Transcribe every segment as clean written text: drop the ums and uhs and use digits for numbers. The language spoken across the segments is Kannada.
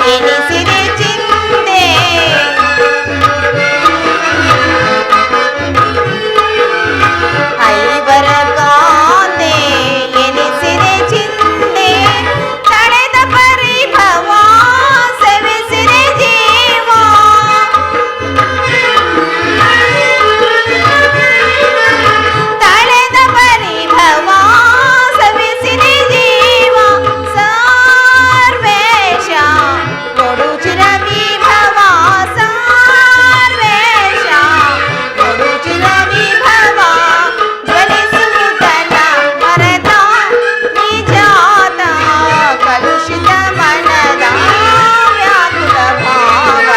ಎನಿಸಿದೆ ಚಿಂತೆ ಐವರ ಕಾಂದೆ ಎನಿಸಿದೆ ಚಿಂತೆ ತಳೆದ ಪರಿಭವ ಸವಿಸಿದೆ ಜೀವ ತಳೆದ ಪರಿಭವ ಸವಿಸಿದೆ ಜೀವ ಸರ್ವೇಶ ಕೊಡು ಚಿರ ವಿಭವ ಸರ್ವೇಶ ಕೊಡು ಚಿರ ವಿಭವ ಜ್ವಲಿಸುವುದನ್ನ ಮರೆತ ನಿಜಾತ ಕಲುಷಿತ ಮನದ ವ್ಯಾಕುಲ ಭಾವ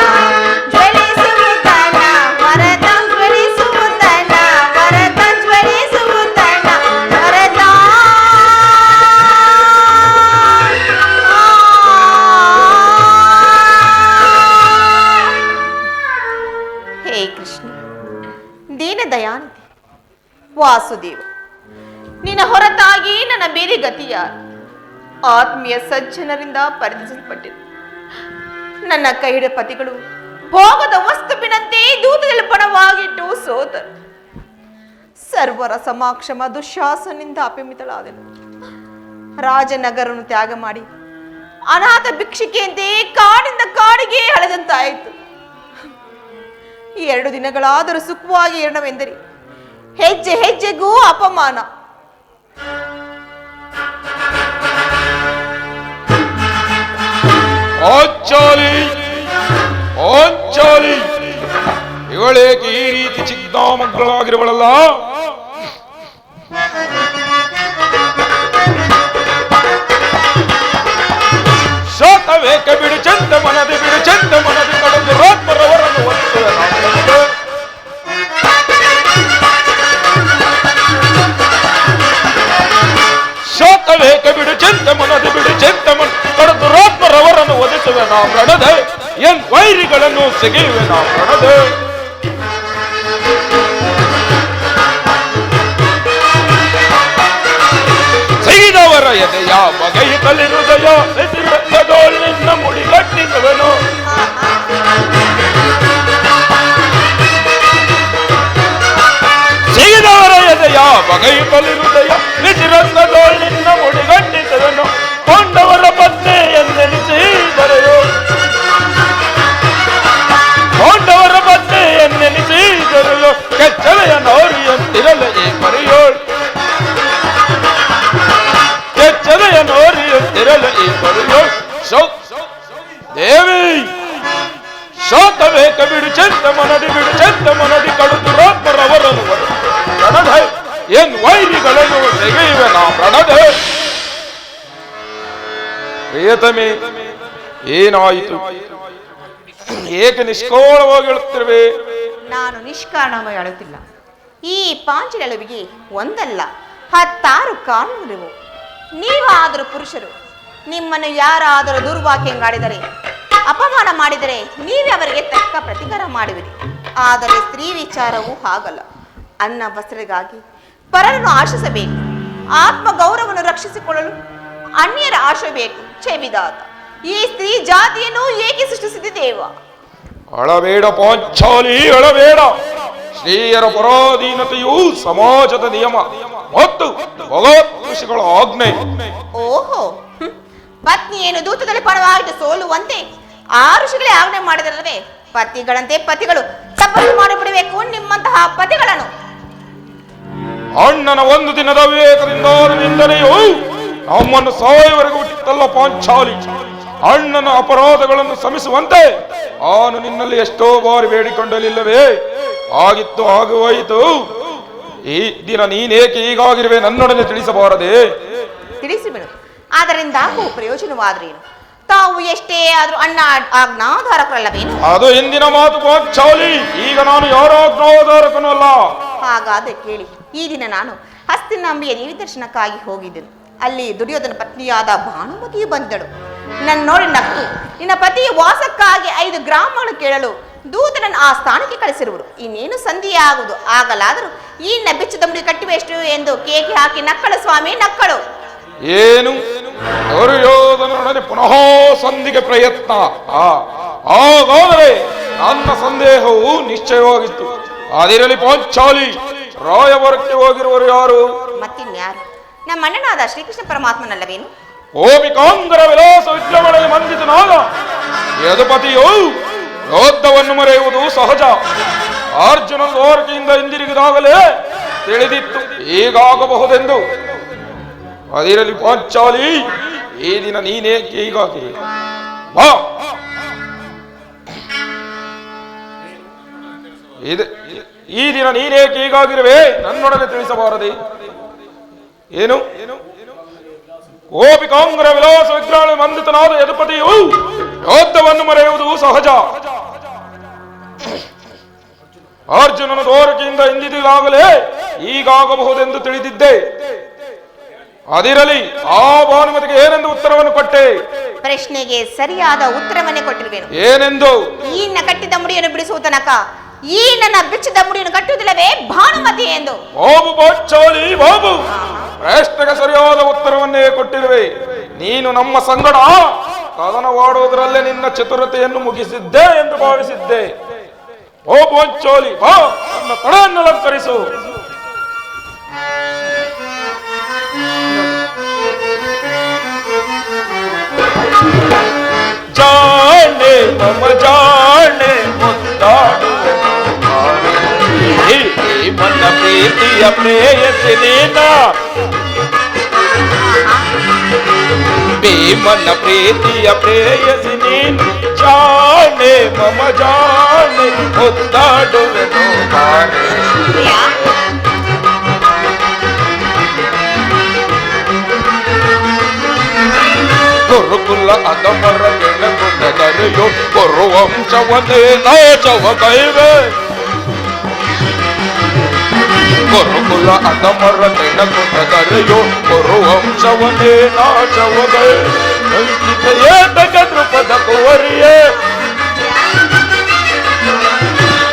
ಜ್ವಲಿಸುವುದನ್ನ ಮರೆತ ಜ್ವಲಿಸುವುದನ್ನ ಮರೆತ ಜ್ವಲಿಸುವುದನ್ನ ಮರೆತ ಹೇ ಕೃಷ್ಣ ದೀನದಯಾನಿಧಿ ವಾಸುದೇವ ನಿನ್ನ ಹೊರತಾಗಿ ನನ್ನ ಬೇರೆ ಗತಿಯ ಆತ್ಮೀಯ ಸಜ್ಜನರಿಂದ ಪರಿಚಯಿಸಲ್ಪಟ್ಟಿದೆ ನನ್ನ ಕೈಹಿಡ ಪತಿಗಳು ಭೋಗದ ವಸ್ತುವಿನಂತೆ ದೂತದಲ್ಲಿ ಪಣವಾಗಿಟ್ಟು ಸೋತರು ಸರ್ವರ ಸಮಾಕ್ಷಮ ದುಶ್ಯಾಸನಿಂದ ಅಪಮಿತಳಾದೆನು ರಾಜನಗರನ್ನು ತ್ಯಾಗ ಮಾಡಿ ಅನಾಥ ಭಿಕ್ಷಿಕೆಯಂತೆ ಕಾಡಿಂದ ಕಾಡಿಗೆ ಅಳೆದಂತಾಯಿತು 2 ದಿನಗಳಾದರೂ ಸುಖವಾಗಿ ಇರಣವೆಂದರೆ ಹೆಜ್ಜೆ ಹೆಜ್ಜೆಗೂ ಅಪಮಾನ ಇವಳೇಕೆ ಈ ರೀತಿ ಚಿಕ್ಕಾಮಕ್ಕಳಾಗಿರುವಳಲ್ಲ ಶಾತವೇಕೆ ಬಿಡು ಚಂದ ಮನದಿ ಬಿಡು ಚಂದ ಮನದಿ ಕಳೆದು ರಾತ್ಮರವರನ್ನು ಒಲಿಸುವೆ ಶಾತವೇಕೆ ಬಿಡು ಚಂದ ಮನದಿ ಬಿಡು ಚಂದ ಮನ ಕಳೆದು ರಾತ್ಮರವರನ್ನು ಒಲಿಸುವೆ ನಾ ಪ್ರಣದೆ ಎನ್ ವೈರಿಗಳನ್ನು ಸಿಗಿಯುವೆ ನಾ ಪ್ರಣದೆ ಸಿಗಿದವರ ಎದೆಯ ಬಗೆಯುತ್ತಲಿ ಹೃದಯ ನಿನ್ನ ಮುಡಿಗಟ್ಟಿಸುವನು ಸಿಗಿದವರ ಎದೆಯ ಬಗೆಯುತ್ತಲಿ ಹೃದಯ ನಿಜಿರಂಗದೋಳ್ ನಿನ್ನ ಮುಡಿಗಟ್ಟಿಸುವನು ಕೊಂಡವರ ಪತ್ನಿ ಎಂದೆನಿಸಿ ಬರೆಯೋ ಕೊಂಡವರ ಪತ್ನಿ ಎಂದೆನಿಸಿ ಬರೆಯೋ ಕೆಚ್ಚಲೆಯ ನೌರಿಯಂತಿರಲು ಈ ಬರೆಯೋಳ್ ಕೆಚ್ಚಲೆಯ ನೌರಿಯಂತಿರಲು ಈ ಬರೆಯೋಳ್ ದೇವಿ ಶಾತವೇಕ ಬಿಡು ಚಂದ ಮನದಿ ಬಿಡು ಚಂದ ಮನದಿ ಕಡುದು ರಾತ್ಮರವರನ್ನು ಪ್ರಣದೆ ಎನ್ ವೈರಿಗಳನ್ನು ತೆಗೆಯುವೆ ನಾ ಪ್ರಣದೆ ಪ್ರಿಯತಮೇ ಏನಾಯಿತು ಏಕೆ ನಿಷ್ಕಾರಣವಾಗಿ ಹೇಳುತ್ತಿರುವೆ ನಾನು ನಿಷ್ಕಾರಣವಾಗಿ ಹೇಳುತ್ತಿಲ್ಲ ಈ ಪಾಂಚಲವಿಗೆ ಒಂದಲ್ಲ 10 ಕಾರಣಗಳಿವೆ ನೀವಾದರೂ ಪುರುಷರು ನಿಮ್ಮನ್ನು ಯಾರಾದರೂ ದುರ್ವಾಕ್ಯಂಗಾಡಿದರೆ ಅಪಮಾನ ಮಾಡಿದರೆ ನೀವೇ ಅವರಿಗೆ ತಕ್ಕ ಪ್ರತಿಕಾರ ಮಾಡುವಿರಿ ಆದರೆ ಸ್ತ್ರೀ ವಿಚಾರವೂ ಹಾಗಲ್ಲ ಅನ್ನ ವಸ್ತ್ರಗಾಗಿ ಪರರನ್ನು ಆಶಿಸಬೇಕು ಆತ್ಮ ಗೌರವವನ್ನು ರಕ್ಷಿಸಿಕೊಳ್ಳಲು ಅನ್ಯರ ಆಶೆ ಬೇಕು ಛೇಬಿದಾತ ಈ ಸ್ತ್ರೀ ಜಾತಿಯನ್ನು ಏಕೆ ಸೃಷ್ಟಿಸಿದೆ ದೇವ ಅಳಬೇಡ ಪಾಂಚಾಲಿ ಅಳಬೇಡ ಸ್ತ್ರೀಯರ ಪರಾಧೀನತೆಯು ಸಮಾಜದ ನಿಯಮ ಮತ್ತು ಭಗವತ್ ಋಷಿಗಳ ಆಜ್ಞೆ ಓಹೋ ಪತ್ನಿಯನ್ನು ದೂತದಲ್ಲಿ ಪಣವಾಗಿಟ್ಟು ಸೋಲುವಂತೆ ಆ ಋಷಿಗಳೇ ಆಜ್ಞೆ ಮಾಡಿದರಲ್ಲವೇ ಪತಿಗಳಂತೆ ಪತಿಗಳು ತಪಸ್ಸು ಮಾಡಿಬಿಡಬೇಕು ನಿಮ್ಮಂತಹ ಪತಿಗಳನ್ನು ಅಣ್ಣನ ಒಂದು ದಿನದ ವಿವೇಕದಿಂದ ನಿಂದನೆಯು ನಮ್ಮನ್ನು ಸಾಯುವವರೆಗೂ ಬಿಟ್ಟಿತ್ತಲ್ಲ ಪಾಂಚಾಲಿ ಅಣ್ಣನ ಅಪರಾಧಗಳನ್ನು ಶ್ರಮಿಸುವಂತೆ ಅವನು ನಿನ್ನಲ್ಲಿ ಎಷ್ಟೋ ಬಾರಿ ಬೇಡಿಕೊಂಡಲಿಲ್ಲವೇ ಆಗಿತ್ತು ಆಗುವಾಯಿತು ಈ ದಿನ ನೀನೇಕೆ ಹೀಗಾಗಿರುವೆ ನನ್ನೊಡನೆ ತಿಳಿಸಬಾರದೆ ತಿಳಿಸಿಬಿಡು ಅದರಿಂದ ಪ್ರಯೋಜನವಾದ್ರೇನು ತಾವು ಎಷ್ಟೇ ಆದ್ರೂ ಅಣ್ಣ ಆಜ್ಞಾಧಾರಕರಲ್ಲವೇನು ಅದು ಎಂದಿನ ಮಾತು ಪಾಂಚಾಲಿ ಈಗ ನಾನು ಯಾರ ಆಜ್ಞಾಧಾರಕನೂ ಅಲ್ಲ ಹಾಗಾದ್ರೆ ಕೇಳಿ ಈ ದಿನ ನಾನು ಹಸ್ತಿನಾಂಬಿಯ ದೇವಿ ದರ್ಶನಕ್ಕಾಗಿ ಹೋಗಿದ್ದೆನು ಅಲ್ಲಿ ದುರ್ಯೋಧನ ಪತ್ನಿಯಾದ ಭಾನುಮತಿಯು ಬಂದಳು ನನ್ನ ನೋಡಿ ನಕ್ಕು ನಿನ್ನ ಪತಿಯ ವಾಸಕ್ಕಾಗಿ 5 ಗ್ರಾಮಗಳು ಕೇಳಲು ದೂತನನ್ನು ಆ ಸ್ಥಾನಕ್ಕೆ ಕಳಿಸಿರುವರು ಇನ್ನೇನು ಸಂಧಿಯೇ ಆಗುವುದು ಆಗಲಾದರೂ ಈ ಬೆಚ್ಚದ ಮುಡಿ ಕಟ್ಟಿವೆ ಎಷ್ಟು ಎಂದು ಕೇಕೆ ಹಾಕಿ ನಕ್ಕಳು ಸ್ವಾಮಿ ನಕ್ಕಳು ಏನು ದುರ್ಯೋಧನನೊಡನೆ ಪುನಃ ಸಂಧಿಗೆ ಪ್ರಯತ್ನ. ಹಾಗಾದರೆ ನನ್ನ ಸಂದೇಹವು ನಿಶ್ಚಯವಾಗಿತ್ತು. ಅದಿರಲಿ ಪಾಂಚಾಲಿ, ರಾಯವರಕ್ಕೆ ಹೋಗಿರುವರು ಯಾರು? ಮತ್ತಿನ್ಯಾರು? ನಮ್ಮ ಅಣ್ಣನಾದ ಶ್ರೀಕೃಷ್ಣ ಪರಮಾತ್ಮನಲ್ಲವೇನು? ಓಮಿಕಾಂಗರ ವಿಲಾಸ ವಿದ್ಯಮಗಳಲ್ಲಿ ಮಂದಿತನಾದ ಯದುಪತಿಯು ಯೋಧವನ್ನು ಮರೆಯುವುದು ಸಹಜ. ಅರ್ಜುನ ದ್ವಾರಕೆಯಿಂದ ಹಿಂದಿರುಗಿದಾಗಲೇ ತಿಳಿದಿತ್ತು ಹೀಗಾಗಬಹುದೆಂದು. ಅದಿರಲಿ ಪಾಂಚಾಲಿ, ಈ ದಿನ ನೀನೇ ಹೀಗಾಗಿದೆ. ಬಾ, ಈ ದಿನ ನೀನೇ ಹೀಗಾಗಿರುವೆ, ನನ್ನೊಡನೆ ತಿಳಿಸಬಾರದೆ? ಏನು? ಗೋಪಿಕಾಂಗರ ವಿಲಾಸ ವಿಗ್ರಹ ಮಂದಿತನಾದ ಯದುಪತಿಯು ಯೋಧವನ್ನು ಮರೆಯುವುದು ಸಹಜ. ಅರ್ಜುನನ ದ್ವಾರಕೆಯಿಂದ ಹಿಂದಿರುಗಿದಾಗಲೇ ಹೀಗಾಗಬಹುದೆಂದು ತಿಳಿದಿದ್ದೆ. ಅದಿರಲಿ, ಆ ಭಾನುಮತಿಗೆ ಏನೆಂದು ಉತ್ತರವನ್ನು ಕೊಟ್ಟೆ? ಪ್ರಶ್ನೆಗೆ ಸರಿಯಾದ ಉತ್ತರವನ್ನೇ ಕೊಟ್ಟಿರುವೆನು. ಏನೆಂದು? ಈ ಕಟ್ಟಿದ ಮುಡಿಯನ್ನು ಬಿಡಿಸುವ ತನಕ ಈ ನನ್ನ ಬಿಚ್ಚಿದ ಮುಡಿಯನ್ನು ಕಟ್ಟುವುದಿಲ್ಲವೇ ಭಾನುಮತಿ ಎಂದು. ಬಾಬು ಬಾಚಾಲಿ ಬಾಬು, ಪ್ರಶ್ನೆಗೆ ಸರಿಯಾದ ಉತ್ತರವನ್ನೇ ಕೊಟ್ಟಿರುವೆ. ನೀನು ನಮ್ಮ ಸಂಗಡ ಕದನವಾಡುವುದರಲ್ಲೇ ನಿನ್ನ ಚತುರತೆಯನ್ನು ಮುಗಿಸಿದ್ದೆ ಎಂದು ಭಾವಿಸಿದ್ದೆ. ಓ ಬಾಚಾಲಿ ಬಾ, ನನ್ನ ತಡೆಯನ್ನು ಅಲಂಕರಿಸು. ಜಾಣೆ ಮಮ ಜಾಣೆ ಮುದ್ದಾಡು ಮನ್ನ ಪ್ರೀತಿಯ ಪ್ರೇಯಸಿ ನೀನ, ಭೀಮನ ಪ್ರೀತಿಯ ಪ್ರೇಯಸಿ ನೀನು. ಜಾಣೆ ಮಮ ಜಾಣೆ ಮುದ್ದಾಡುವೆನು ಬಾರೆ. ಗುರುಕುಲ ಅದಮರ ಕೆಳಗುಂದರೆಯೋ ಗುರುವಂಶವನ್ನೇ ನಾಶವ ಕೈವೆ. ಗುರುಕುಲ ಅದಮರ ಕೆಳಗುಂದರೆಯೋ ಗುರುವಂಶವನ್ನೇ ನಾಶವ ಕೈವೆ. ದ್ರುಪದ ಕುವರಿಯೇ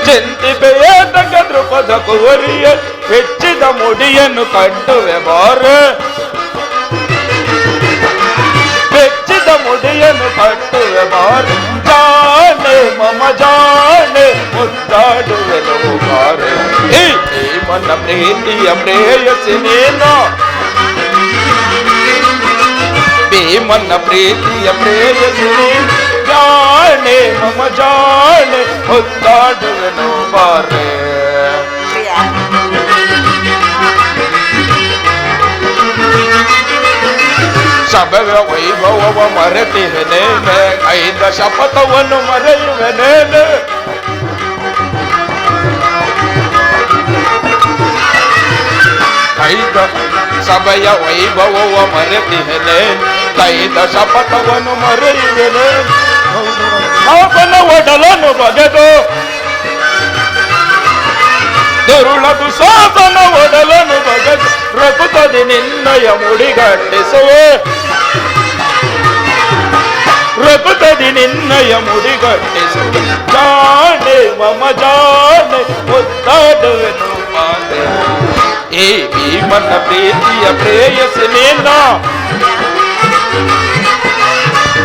ಚಿಂತಿಪೆಯೇ ತಗ ದ್ರುಪದ ಕುವರಿಯೇ, ಹೆಚ್ಚಿದ ಮುಡಿಯನ್ನು ಕಟ್ಟುವೆ ಬಾರೆ. ಬೆಚ್ಚಿದ ಮುಡಿಯನ್ನು ಕಟ್ಟುವೆ ಬಾರೆ. ಜಾಣೆ ಮಮ ಜಾಣೆ ಮುದ್ದಾಡುವೆನು ಬಾರೆ. ಈ ಮನ ಪ್ರೀತಿಯ ಪ್ರೇಯಸಿ ನೀನು, ಭೀಮನ ಪ್ರೀತಿಯ ಪ್ರೇಯಸಿ ನೀನು. ಜಾಣೆ ಮಮ ಜಾಣೆ ಮುದ್ದಾಡುವೆನು ಬಾರೆ. ಸಭೆಯ ವೈಭವವ ಮರೆತಿವೆನೇನೆ, ಐದ ಶಪಥವನ್ನು ಮರೆಯುವೆನೇನೆ. ಐದ ಸಭೆಯ ವೈಭವವ ಮರೆತಿವೆನೆ, ಐದ ಶಪಥವನ್ನು ಮರೆಯುವೆನೆ. ಅವನ ಒಡಲನ್ನು ಬಗೆದು ದುರುಳದು ಸಾಸನ ಒಡಲನ್ನು ಬಗೆದು ರಘುತದಿ ನಿನ್ನಯ ಮುಡಿಗಟ್ಟಿಸುವೆ. ರಘುತದಿ ನಿನ್ನಯ ಮುಡಿಗಟ್ಟಿಸುವೆ. ಜಾಣೆ ಮಮ ಜಾಣೆ ಮುದ್ದಾಡುವೆನು ಬಾರೆ. ಈ ಭೀಮನ ಪ್ರೀತಿಯ ಪ್ರೇಯಸಿ ನೀನ,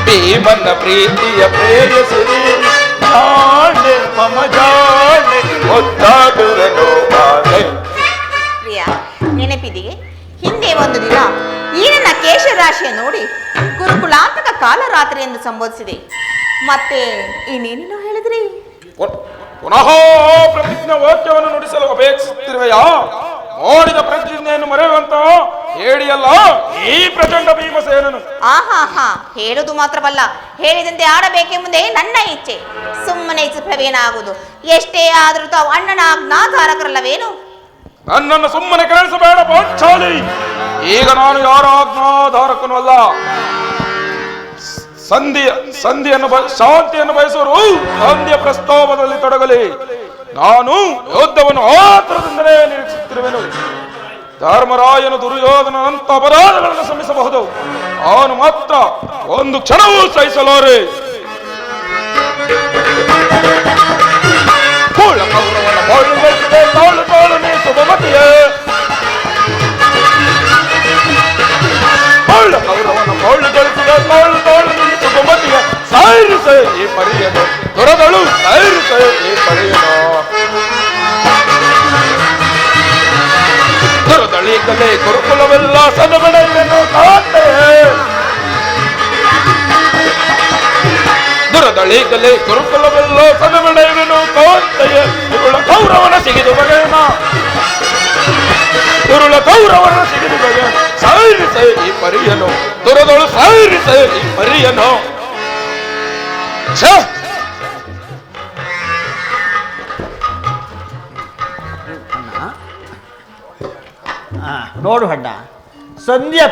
ಭೀಮನ ಪ್ರೀತಿಯ ಪ್ರೇಯಸಿ ನೀನ. ಜಾಣೆ ಮಮ ಜಾಣೆ ಮುದ್ದಾಡುವೆನು ಬಾರೆ. ಪ್ರಿಯ, ನೆನಪಿದೆಯೇ? ಹಿಂದೆ ಒಂದು ದಿನ ಈ ನನ್ನ ಕೇಶರಾಶಿಯ ನೋಡಿ ಗುರುಕುಲಾಂತಕ ಕಾಲರಾತ್ರಿ ಎಂದು ಸಂಬೋಧಿಸಿದೆ. ಮತ್ತೆ ಇನ್ನೇನೇನೋ ಹೇಳಿದ್ರಿ? ಪುನಃ ಪ್ರತಿಜ್ಞೆ ವಾಕ್ಯವನ್ನು ನುಡಿಸಲು ಅಪೇಕ್ಷಿಸುತ್ತಿರುವೆಯಾ? ಮಾಡಿದ ಪ್ರತಿಜ್ಞೆಯನ್ನು ಮರೆಯುವಂತ ಹೇಳಿಯಲ್ಲ ಈ ಪ್ರಚಂಡ ಭೀಮಸೇನನು. ಆಹಾ, ಹೇಳುದು ಮಾತ್ರವಲ್ಲ, ಹೇಳಿದಂತೆ ಆಡಬೇಕೆಂಬುದೇ ನನ್ನ ಇಚ್ಛೆ. ಸುಮ್ಮನೆ ಪ್ರವೇನಾಗುವುದು. ಎಷ್ಟೇ ಆದರೂ ತಾವು ಅಣ್ಣನ ಆಜ್ಞಾಧಾರಕರಲ್ಲವೇನು? ನನ್ನನ್ನು ಸುಮ್ಮನೆ ಕೇಳಿಸಬೇಡ ಪಾಂಚಾಲಿ. ಈಗ ನಾನು ಯಾರ ಆಜ್ಞಾಧಾರಕನೂ ಅಲ್ಲ. ಶಾಂತಿಯನ್ನು ಬಯಸುವರು ಸಂಧಿಯ ಪ್ರಸ್ತಾವದಲ್ಲಿ ತೊಡಗಲಿ. ನಾನು ಯುದ್ಧವನ್ನು ಆತರದಿಂದಲೇ ನಿರೀಕ್ಷಿಸುತ್ತಿರುವೆನು. ಧರ್ಮರಾಯನು ದುರ್ಯೋಧನಂತ ಅಪರಾಧಗಳನ್ನು ಶ್ರಮಿಸಬಹುದು, ಅವನು ಮಾತ್ರ ಒಂದು ಕ್ಷಣವೂ ಸಹಿಸಲಾರೆ. ತಾಳು ತಾಳು ನೀ ಸುಭಮತಿಯೇ, ಕೌರವನ ಗುರುಕುಲವೆಲ್ಲ ಸದಬಡೆಯುವೆನು ಕಾಂತೆಯೇ. ದುರದಳಿಗಲೇ ಗುರುಕುಲವೆಲ್ಲ ಸದಬಡೆಯುವೆನು ಕಾಂತೆಯೇ. ಉರುಳ ಕೌರವನ ಸಿಗಿದು ಬಗೆಯನ, ಉರುಳ ಕೌರವನ ಸಿಗಿದು ಬಗೆ ಸಾಯಿರಿಸೆ ಈ ಪರಿಯನು, ದುರದಳು ಸಾಯಿರಿಸೆ ಈ ಪರಿಯನು. ನೋಡು ಅಣ್ಣ, ಸಂಧ್ಯಾ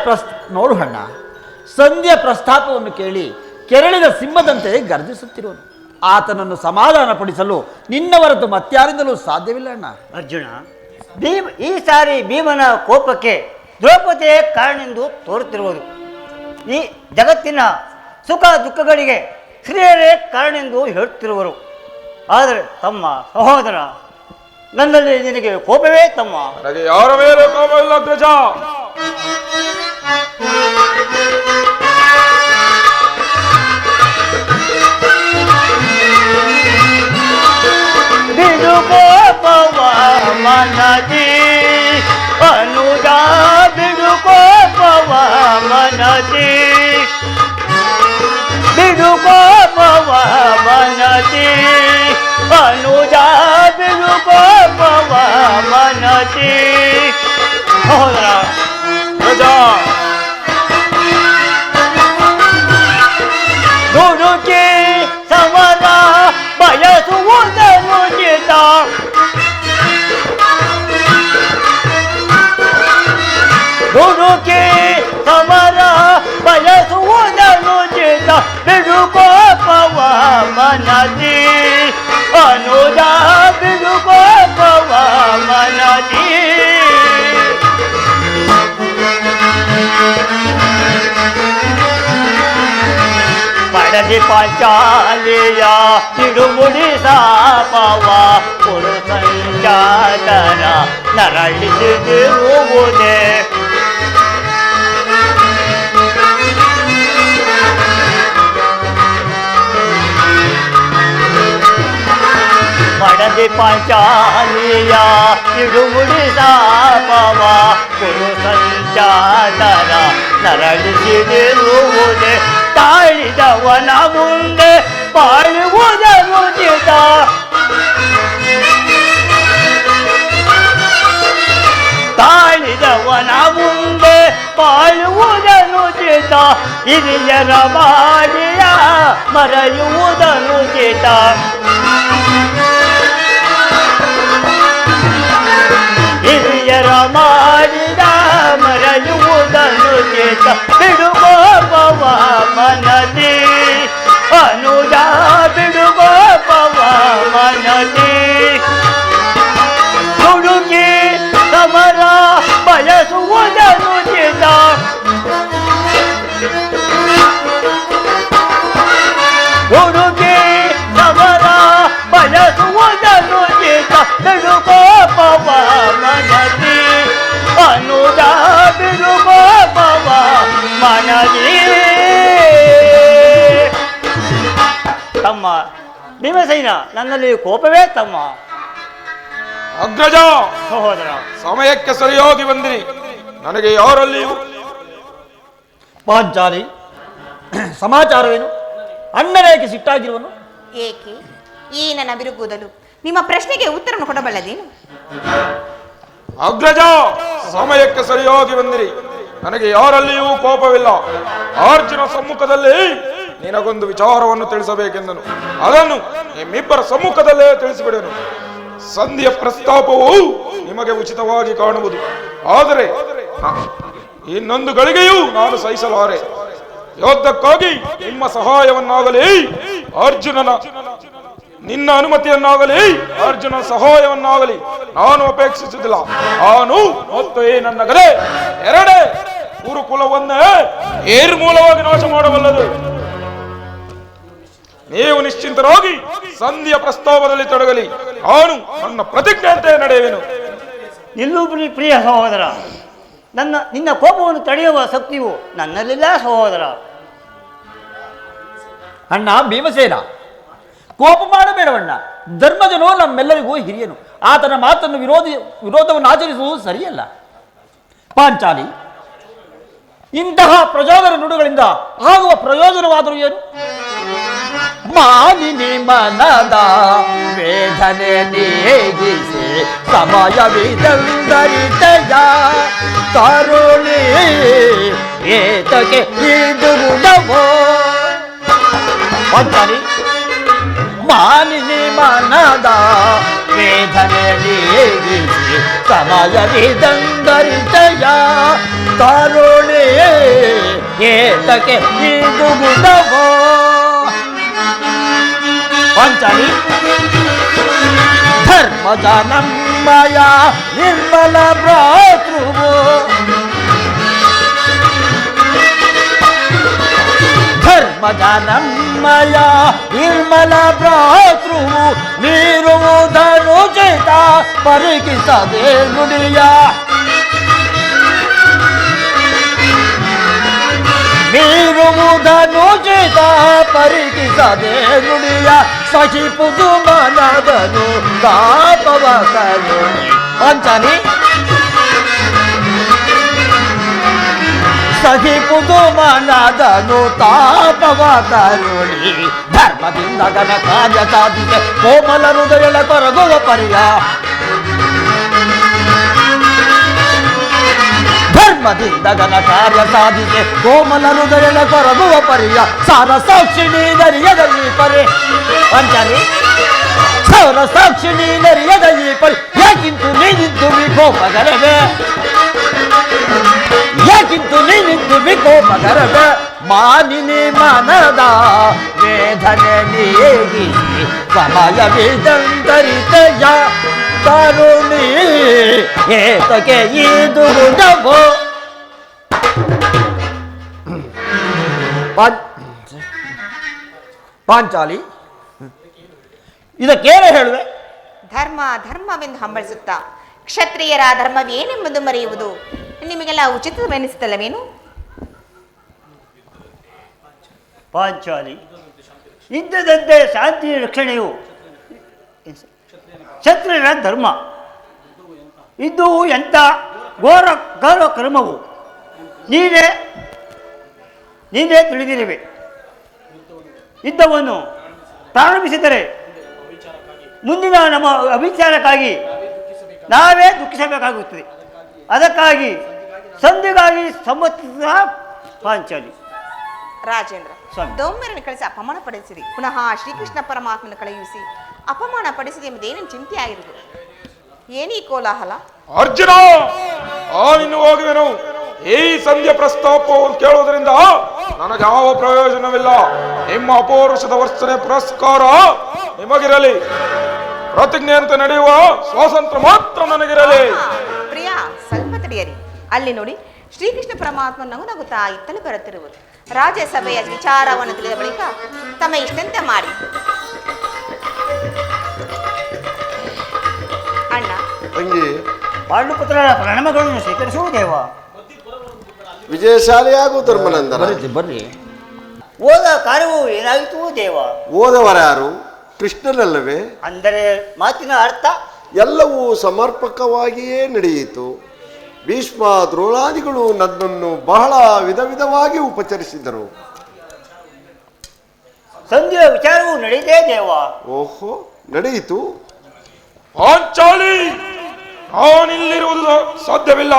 ಪ್ರಸ್ತಾಪವನ್ನು ಕೇಳಿ ಕೆರಳಿದ ಸಿಂಹದಂತೆ ಗರ್ಜಿಸುತ್ತಿರುವನು. ಆತನನ್ನು ಸಮಾಧಾನಪಡಿಸಲು ನಿನ್ನ ಹೊರತು ಮತ್ಯಾರಿಂದಲೂ ಸಾಧ್ಯವಿಲ್ಲ ಅಣ್ಣ. ಅರ್ಜುನ, ಈ ಸಾರಿ ಭೀಮನ ಕೋಪಕ್ಕೆ ದ್ರೌಪದಿಯೇ ಕಾರಣವೆಂದು ತೋರುತ್ತಿರುವುದು. ಈ ಜಗತ್ತಿನ ಸುಖ ದುಃಖಗಳಿಗೆ ಸ್ತ್ರೀಯರೇ ಕಾರಣವೆಂದು ಹೇಳುತ್ತಿರುವರು. ಆದರೆ ತಮ್ಮ ಸಹೋದರ, ನನ್ನಲ್ಲಿ ನಿನಗೆ ಕೋಪವೇ ತಮ್ಮ? ನನಗೆ ಯಾರ ಮೇಲೆ ಕೋಪವಿಲ್ಲ ಅಗ್ರಜ. ಬಿಡು ಕೋಪವ ಮನದಿ ಅನುಜ, ಬಿಡು ಕೋಪವ ಮನದಿ, ಬಿಡು ಕೋಪವ ಮನದಿ ಅನುಜ, ಬಿಡು ಕೋಪವ ಮನದಿ. ಸಹೋದರ ಅಗ್ರಜ, ದುಡುಕಿ ಸಮರ ಬಯಸುವುದನ್ನು ಚಿತ, ದುಡುಕಿ ಸಮರ ಬಯಸುವುದನ್ನು ಚಿತ, ಬಿಡು ಕೋಪವ ಮನದಿ ಅನುಜ, ಬಿಡು ಕೋಪವ ಮನದಿ. ಪಡದಿ ಪಾಂಚಾಲಿಯ ತಿರುಮುಡಿ ಸಾಪವ ಪುರು ಸಂಚಾತನ ನರಳಿಸಿರುವುದೇ. ಪಡದಿ ಪಾಂಚಾಲಿಯ ತಿರುಮುಡಿ ಸಾಪವ ಪುರು ಸಂಚಾತನ ನರಳಿಸಿರುವುದೇ. ತಾಳಿದವನ ಮುಂದೆ ಬಾಳುವುದನ್ನು ಚಿತ, ತಾಳಿದವನ ಮುಂದೆ ಬಾಳುವುದನ್ನು ಚಿತ, ಹಿರಿಯರ ಮಾಡಿಯ ಮರೆಯುವುದನ್ನು ಚಿತ, ಹಿರಿಯರ ಮಾಡಿದ ಮರೆಯುವುದನ್ನು ಚಿತ, ಬಿಡು ಕೋಪವ ಮನದಿ ಅನುಜ, ಬಿಡು ಕೋಪವ ಮನದಿ. ಹುಡುಕಿ ಸಮರ ಬಯಸುವುದನ್ನು ಚಿತ, ಹುಡುಕಿ ಸಮರ ಬಯಸುವುದನ್ನು ಚಿತ, ಬಿಡು ಕೋಪವ ಮನದಿ ಅನುಜ, ಬಿಡು ಕೋಪವ ಮನದಿ. ತಮ್ಮ ಭೀಮಸೇನ, ನನ್ನಲ್ಲಿ ಕೋಪವೇ ತಮ್ಮ? ಅಗ್ರಜ, ಸಹೋದರ, ಸಮಯಕ್ಕೆ ಸರಿಯಾಗಿ ಬಂದಿರಿ. ನನಗೆ ಯಾರಲ್ಲಿಯೂ ಪಾಂಚಾಲಿ, ಸಮಾಚಾರವೇನು? ಅಣ್ಣನೇಕೆ ಸಿಟ್ಟಾಗಿರುವನು? ಏಕೆ ಈ ನನ್ನ ಬಿರುಕುದಲು ನಿಮ್ಮ ಪ್ರಶ್ನೆಗೆ ಉತ್ತರವನ್ನು ಕೊಡಬಲ್ಲದೇನು? ಅಗ್ರಜ, ಸಮಯಕ್ಕೆ ಸರಿಯಾಗಿ ಬಂದಿರಿ. ನನಗೆ ಯಾರಲ್ಲಿಯೂ ಕೋಪವಿಲ್ಲ. ಅರ್ಜುನ ಸಮ್ಮುಖದಲ್ಲಿ ನಿನಗೊಂದು ವಿಚಾರವನ್ನು ತಿಳಿಸಬೇಕೆಂದನು. ಅದನ್ನು ನಿಮ್ಮಿಬ್ಬರ ಸಮ್ಮುಖದಲ್ಲೇ ತಿಳಿಸಿಬಿಡೆನು. ಸಂಧಿಯ ಪ್ರಸ್ತಾಪವು ನಿಮಗೆ ಉಚಿತವಾಗಿ ಕಾಣುವುದು. ಆದರೆ ಇನ್ನೊಂದು ಗಳಿಗೆಯೂ ನಾನು ಸಹಿಸಲಾರೆ. ಯೋಧಕ್ಕಾಗಿ ನಿಮ್ಮ ಸಹಾಯವನ್ನಾಗಲಿ ಅರ್ಜುನನ, ನಿನ್ನ ಅನುಮತಿಯನ್ನಾಗಲಿ ಅರ್ಜುನ ಸಹಾಯವನ್ನಾಗಲಿ ನಾನು ಅಪೇಕ್ಷಿಸುವುದಿಲ್ಲ. ನಾನು ಮತ್ತು ಈ ನನ್ನ ಗದೆ ಎರಡೇ ಗುರುಕುಲವನ್ನೇ ಏರ್ಮೂಲವಾಗಿ ನಾಶ ಮಾಡಬಲ್ಲದು. ನೀವು ನಿಶ್ಚಿಂತರಾಗಿ ಸಂಧಿಯ ಪ್ರಸ್ತಾವದಲ್ಲಿ ತೊಡಗಲಿ. ನಾನು ನನ್ನ ಪ್ರತಿಜ್ಞೆಯಂತೆ ನಡೆಯುವೆನು. ನಿಲ್ಲು ಪ್ರಿಯ ಸಹೋದರ, ನಿನ್ನ ಕೋಪವನ್ನು ತಡೆಯುವ ಶಕ್ತಿಯು ನನ್ನಲ್ಲಿಲ್ಲ ಸಹೋದರ. ಅಣ್ಣ ಭೀಮಸೇನ, ಕೋಪ ಮಾಡಬೇಡವಣ್ಣ. ಧರ್ಮಜನು ನಮ್ಮೆಲ್ಲರಿಗೂ ಹಿರಿಯನು. ಆತನ ಮಾತನ್ನು ವಿರೋಧವನ್ನು ಆಚರಿಸುವುದು ಸರಿಯಲ್ಲ. ಪಾಂಚಾಲಿ, ಇಂತಹ ಪ್ರಚೋದನ ನುಡಿಗಳಿಂದ ಆಗುವ ಪ್ರಯೋಜನವಾದರೂ ಏನು? ಮಾನಿನಿ ಮನದ ವೇದನೆ ನೀಗಿಸಿ ಸಮಯವಿದಂದರಿತೆಯ ಕರುಣಿ ಏತಕ್ಕೆ ಇದು ಗುಣವೋ. ಪಾಂಚಾಲಿ, ಮಾನಿನಿ ಮನದ ವೇದನೆ ನೀಗಿಸಿ ಸಮಯವಿದಂದರಿತೆಯ ಕರುಣಿ ಏತಕ್ಕೆ ಇದು ಗುಣವೋ. ಪಾಂಚಾಲಿ, ಧರ್ಮದ ನಮ್ಮಯ ನಿರ್ಮಲ ಭ್ರಾತೃವು, ಧರ್ಮದ ನಮ್ಮಯ ನಿರ್ಮಲ ಭ್ರಾತೃವು ಮೀರುವುದನು ಚೇತ ಪರೀಕ್ಷಿಸದೆ ನುಡಿಯ. ಮೀರುವುದನು ಚೇತ ಪರೀಕ್ಷಿಸದೆ ನುಡಿಯ ಸಹಿಪುದು ಮನದನು ತಾಪವ ಕರುಣಿ. ಪಾಂಚಾಲಿ, ಸಹಿಪುದು ಮನದನು ತಾಪವ ಕರುಣಿ. ಧರ್ಮದಿಂದ ಘನ ಕಾರ್ಯ ಸಾಧಿಸಿ ಕೋಮಲ ಹೃದಯಳ ಕೊರಗುವ ಪರಿಯ. ಧರ್ಮದಿಂದ ಘನ ಕಾರ್ಯ ಸಾಧಿಸಿ ಕೋಮಲ ಹೃದಯಳ ಕೊರಗುವ ಪರಿಯ. ಸಾರ ಸಾಕ್ಷಿಣಿ ನರಿಯದ ಈ ಪರಿ. ಪಾಂಚಾಲಿ, ಸಾರ ಸಾಕ್ಷಿಣಿ ನರಿಯದ ಈ ಪರಿ. ಯಾಕಿಂತು ನೀನಿದ್ದು ವಿಕೋಪಗರವೇ, ಯಾಕಿಂತು ನೀನಿದ್ದು ವಿಕೋಪಗರವೇ. ಮಾನಿನಿ ಮನದ ವೇದನೆ ನೀಗಿಸಿ ಸಮಯವಿದಂತರಿತೆಯ ಕರುಣಿ ಏತಕ್ಕೆ ಇದು ಗುಣವೋ. ಪಾಂಚಾಲಿ, ಇದಕ್ಕೇನು ಹೇಳುವೆ? ಧರ್ಮ ಧರ್ಮವೆಂದು ಹಂಬಲಿಸುತ್ತಾ ಕ್ಷತ್ರಿಯರ ಧರ್ಮವೇನೆಂಬುದು ಮರೆಯುವುದು ನಿಮಗೆಲ್ಲ ಉಚಿತವೆನಿಸುತ್ತಲ್ಲವೇನು? ಪಾಂಚಾಲಿ, ಇದ್ದದಂತೆ ಶಾಂತಿ ರಕ್ಷಣೆಯು ಕ್ಷತ್ರಿಯರ ಧರ್ಮ. ಇದು ಎಂಥ ಘೋರ ಕ್ರಮವು ನೀನೇ ತಿಳಿದಿರುವೆ. ಯುದ್ಧವನ್ನು ಪ್ರಾರಂಭಿಸಿದರೆ ಮುಂದಿನ ನಮ್ಮ ಅಭಿಚಾರಕ್ಕಾಗಿ ನಾವೇ ದುಃಖಿಸಬೇಕಾಗುತ್ತದೆ. ಅದಕ್ಕಾಗಿ ಸಂಧಿಗಾಗಿ ಸಮ್ಮತಿಸಿದ ಪಾಂಚಾಲಿ. ರಾಜೇಂದ್ರ, ಸ್ವಾಮಿ. ದೌಮ್ಯರನ್ನು ಕಳಿಸಿ ಅಪಮಾನ ಪಡಿಸಿರಿ. ಪುನಃ ಶ್ರೀಕೃಷ್ಣ ಪರಮಾತ್ಮನ ಕಳುಹಿಸಿ ಅಪಮಾನ ಪಡಿಸಿದೆ ಎಂಬುದೇನೇನು ಚಿಂತೆ ಆಗಿರುವುದು? ಏನೀ ಕೋಲಾಹಲ? ಅರ್ಜುನ, ಇನ್ನು ಹೋಗುವೆನು. ಈ ಸಂಧ್ಯಾ ಪ್ರಸ್ತಾಪವನ್ನು ಕೇಳುವುದರಿಂದ ನನಗೆ ಯಾವ ಪ್ರಯೋಜನವಿಲ್ಲ. ನಿಮ್ಮ ಅಪೌರುಷದ ವರ್ತನೆ ಪುರಸ್ಕಾರ ನಿಮಗಿರಲಿ. ಪ್ರತಿಜ್ಞೆಯಂತೆ ನಡೆಯುವ ಸ್ವಾತಂತ್ರ್ಯ ಮಾತ್ರ ನನಗಿರಲಿ. ಪ್ರಿಯಾ, ಸ್ವಲ್ಪ ತಡೆಯರಿ. ಅಲ್ಲಿ ನೋಡಿ, ಶ್ರೀಕೃಷ್ಣ ಪರಮಾತ್ಮ ನಗು ನಗುತ್ತಾ ಇತ್ತಲು ಬರುತ್ತಿರುವುದು. ರಾಜ್ಯಸಭೆಯ ವಿಚಾರವನ್ನು ತಿಳಿದ ಬಳಿಕ ತಮ್ಮ ಇಷ್ಟಂತೆ ಮಾಡಿ. ಅಣ್ಣ, ತಂಗಿ, ಪಾಂಡುಪುತ್ರರ ಪ್ರಣಾಮಗಳನ್ನು ಸ್ವೀಕರಿಸುವುದೇವ. ವಿಜಯಶಾಲಿಯಾಗು ಧರ್ಮನಂದನ. ಬರ್ರಿ. ಹೋದ ಕಾರ್ಯವು ಏನಾಯಿತು ದೇವ? ಓದವರ್ಯಾರು? ಕೃಷ್ಣನಲ್ಲವೇ? ಅಂದರೆ ಮಾತಿನ ಅರ್ಥ? ಎಲ್ಲವೂ ಸಮರ್ಪಕವಾಗಿಯೇ ನಡೆಯಿತು. ಭೀಷ್ಮ ದ್ರೋಣಾದಿಗಳು ನನ್ನನ್ನು ಬಹಳ ವಿಧವಾಗಿ ಉಪಚರಿಸಿದರು. ಸಂಧಿಯ ವಿಚಾರವು ನಡೆದೇ ದೇವ. ಓಹೋ, ನಡೆಯಿತು. ಪಾಂಚಾಲಿ, ನಾನಿಲ್ಲಿರುವುದು ಸಾಧ್ಯವಿಲ್ಲ.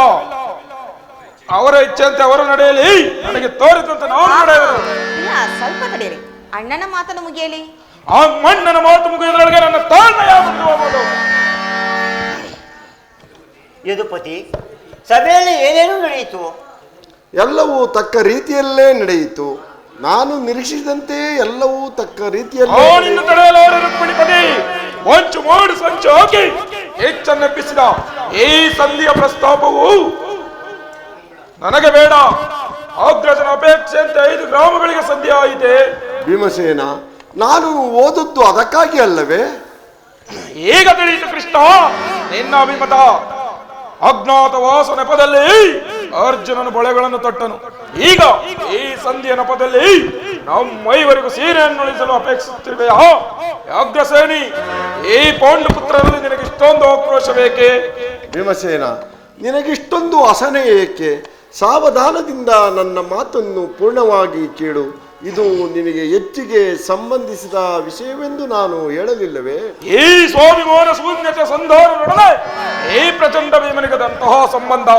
ಅವರ ಇಚ್ಛೆಯಂತೆ ಅವರು ನಡೆಯಲಿ. ನನಗೆ ತೋರಿದಂತೆ ನಾನು ನಡೆಯುವುದು. ಪ್ರಿಯಾ, ಸ್ವಲ್ಪ ತಡೆಯರಿ. ಅಣ್ಣನ ಮಾತನ್ನು ಮುಗಿಯಲಿ. ಆ ಮಣ್ಣನ ಮಾತು ಮುಗಿಯುವುದರೊಳಗೆ ನನ್ನ ತಾಳ್ಮೆಯಾಗುವುದು ಹೋಗುವುದು. ಯದುಪತಿ, ಸಭೆಯಲ್ಲಿ ಏನೇನು ನಡೆಯಿತು? ಎಲ್ಲವೂ ತಕ್ಕ ರೀತಿಯಲ್ಲೇ ನಡೆಯಿತು. ನಾನು ನಿರೀಕ್ಷಿಸಿದಂತೆ ಎಲ್ಲವೂ ತಕ್ಕ ರೀತಿಯಲ್ಲಿ ತಡೆಯಲಾರೆ. ರುಕ್ಮಿಣಿಪತಿ ಹೊಂಚು ಮಾಡಿ ಸಂಚು ಹಾಕಿ ಹೆಚ್ಚನ್ನೆಬ್ಬಿಸಿದ ಈ ಸಂಧಿಯ ಪ್ರಸ್ತಾಪವು ನನಗೆ ಬೇಡ. ಅಗ್ರಜನ ಅಪೇಕ್ಷೆಯಂತೆ 5 ಗ್ರಾಮಗಳಿಗೆ ಸಂಧಿ ಆಯಿತೆ. ಭೀಮಸೇನ, ನಾನು ಓದದ್ದು ಅದಕ್ಕಾಗಿ ಅಲ್ಲವೇ? ಈಗ ತಿಳಿಯಿತು ಕೃಷ್ಣ ನಿನ್ನ ಅಭಿಮತ. ಅಜ್ಞಾತವಾಸ ನೆಪದಲ್ಲಿ ಅರ್ಜುನನ ಬಳೆಗಳನ್ನು ತಟ್ಟನು. ಈಗ ಈ ಸಂಧಿಯ ನೆಪದಲ್ಲಿ ನಮ್ಮೈವರಿಗೂ ಸೀರೆಯನ್ನು ಉಳಿಸಲು ಅಪೇಕ್ಷಿಸುತ್ತಿರುವೆಯಾ? ಅಗ್ರಸೇನಿ, ಈ ಪಾಂಡುಪುತ್ರರಲ್ಲಿ ನಿನಗೆ ಇಷ್ಟೊಂದು ಆಕ್ರೋಶ ಬೇಕೆ? ಭೀಮಸೇನ, ನಿನಗಿಷ್ಟೊಂದು ಅಸಹನೆ ಏಕೆ? ಸಾವಧಾನದಿಂದ ನನ್ನ ಮಾತನ್ನು ಪೂರ್ಣವಾಗಿ ಕೇಳು. ಇದು ನಿನಗೆ ಹೆಚ್ಚಿಗೆ ಸಂಬಂಧಿಸಿದ ವಿಷಯವೆಂದು ನಾನು ಹೇಳಲಿಲ್ಲವೇ? ಈ ಸ್ವಾಮಿ ಮೋಹನ ಶೂನ್ಯತೆ ಸಂಧಾನ ನಡುವೆ ಈ ಪ್ರಚಂಡ ಭೀಮನಿಗದಂತಹ ಸಂಬಂಧ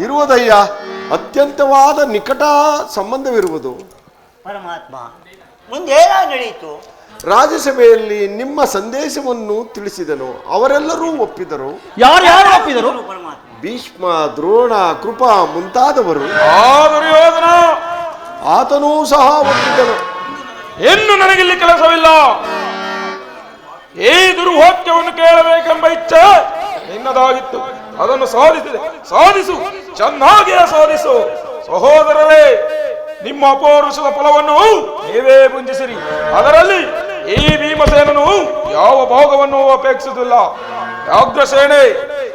ಇರುವುದಯ್ಯ. ಅತ್ಯಂತವಾದ ನಿಕಟ ಸಂಬಂಧವಿರುವುದು. ಪರಮಾತ್ಮ, ಮುಂದೇನ ನಡೆಯಿತು? ರಾಜ್ಯಸಭೆಯಲ್ಲಿ ನಿಮ್ಮ ಸಂದೇಶವನ್ನು ತಿಳಿಸಿದನು. ಅವರೆಲ್ಲರೂ ಒಪ್ಪಿದರು. ಯಾರು ಒಪ್ಪಿದರು? ಪರಮಾತ್ಮ, ಭೀಷ್ಮ, ದ್ರೋಣ, ಕೃಪಾ ಮುಂತಾದವರು. ಆ ದುರ್ಯೋಧನ ಆತನೂ ಸಹ ಒಪ್ಪಿದನು. ಇನ್ನು ನನಗಿಲ್ಲಿ ಕೆಲಸವಿಲ್ಲ. ಈ ದುರ್ವಾಕ್ಯವನ್ನು ಕೇಳಬೇಕೆಂಬ ಇಚ್ಛೆ ನಿನ್ನದಾಗಿತ್ತು. ಅದನ್ನು ಸಾಧಿಸು, ಚೆನ್ನಾಗಿಯೇ ಸಾಧಿಸು. ಸಹೋದರರೇ, ನಿಮ್ಮ ಅಪೌರುಷದ ಫಲವನ್ನು ನೀವೇ ಮುಂಜಿಸಿರಿ. ಅದರಲ್ಲಿ ಈ ಭೀಮಸೇನನು ಯಾವ ಭಾಗವನ್ನು ಅಪೇಕ್ಷಿಸುವುದಿಲ್ಲ. ವ್ಯಾಘ್ರಸೇನೆ,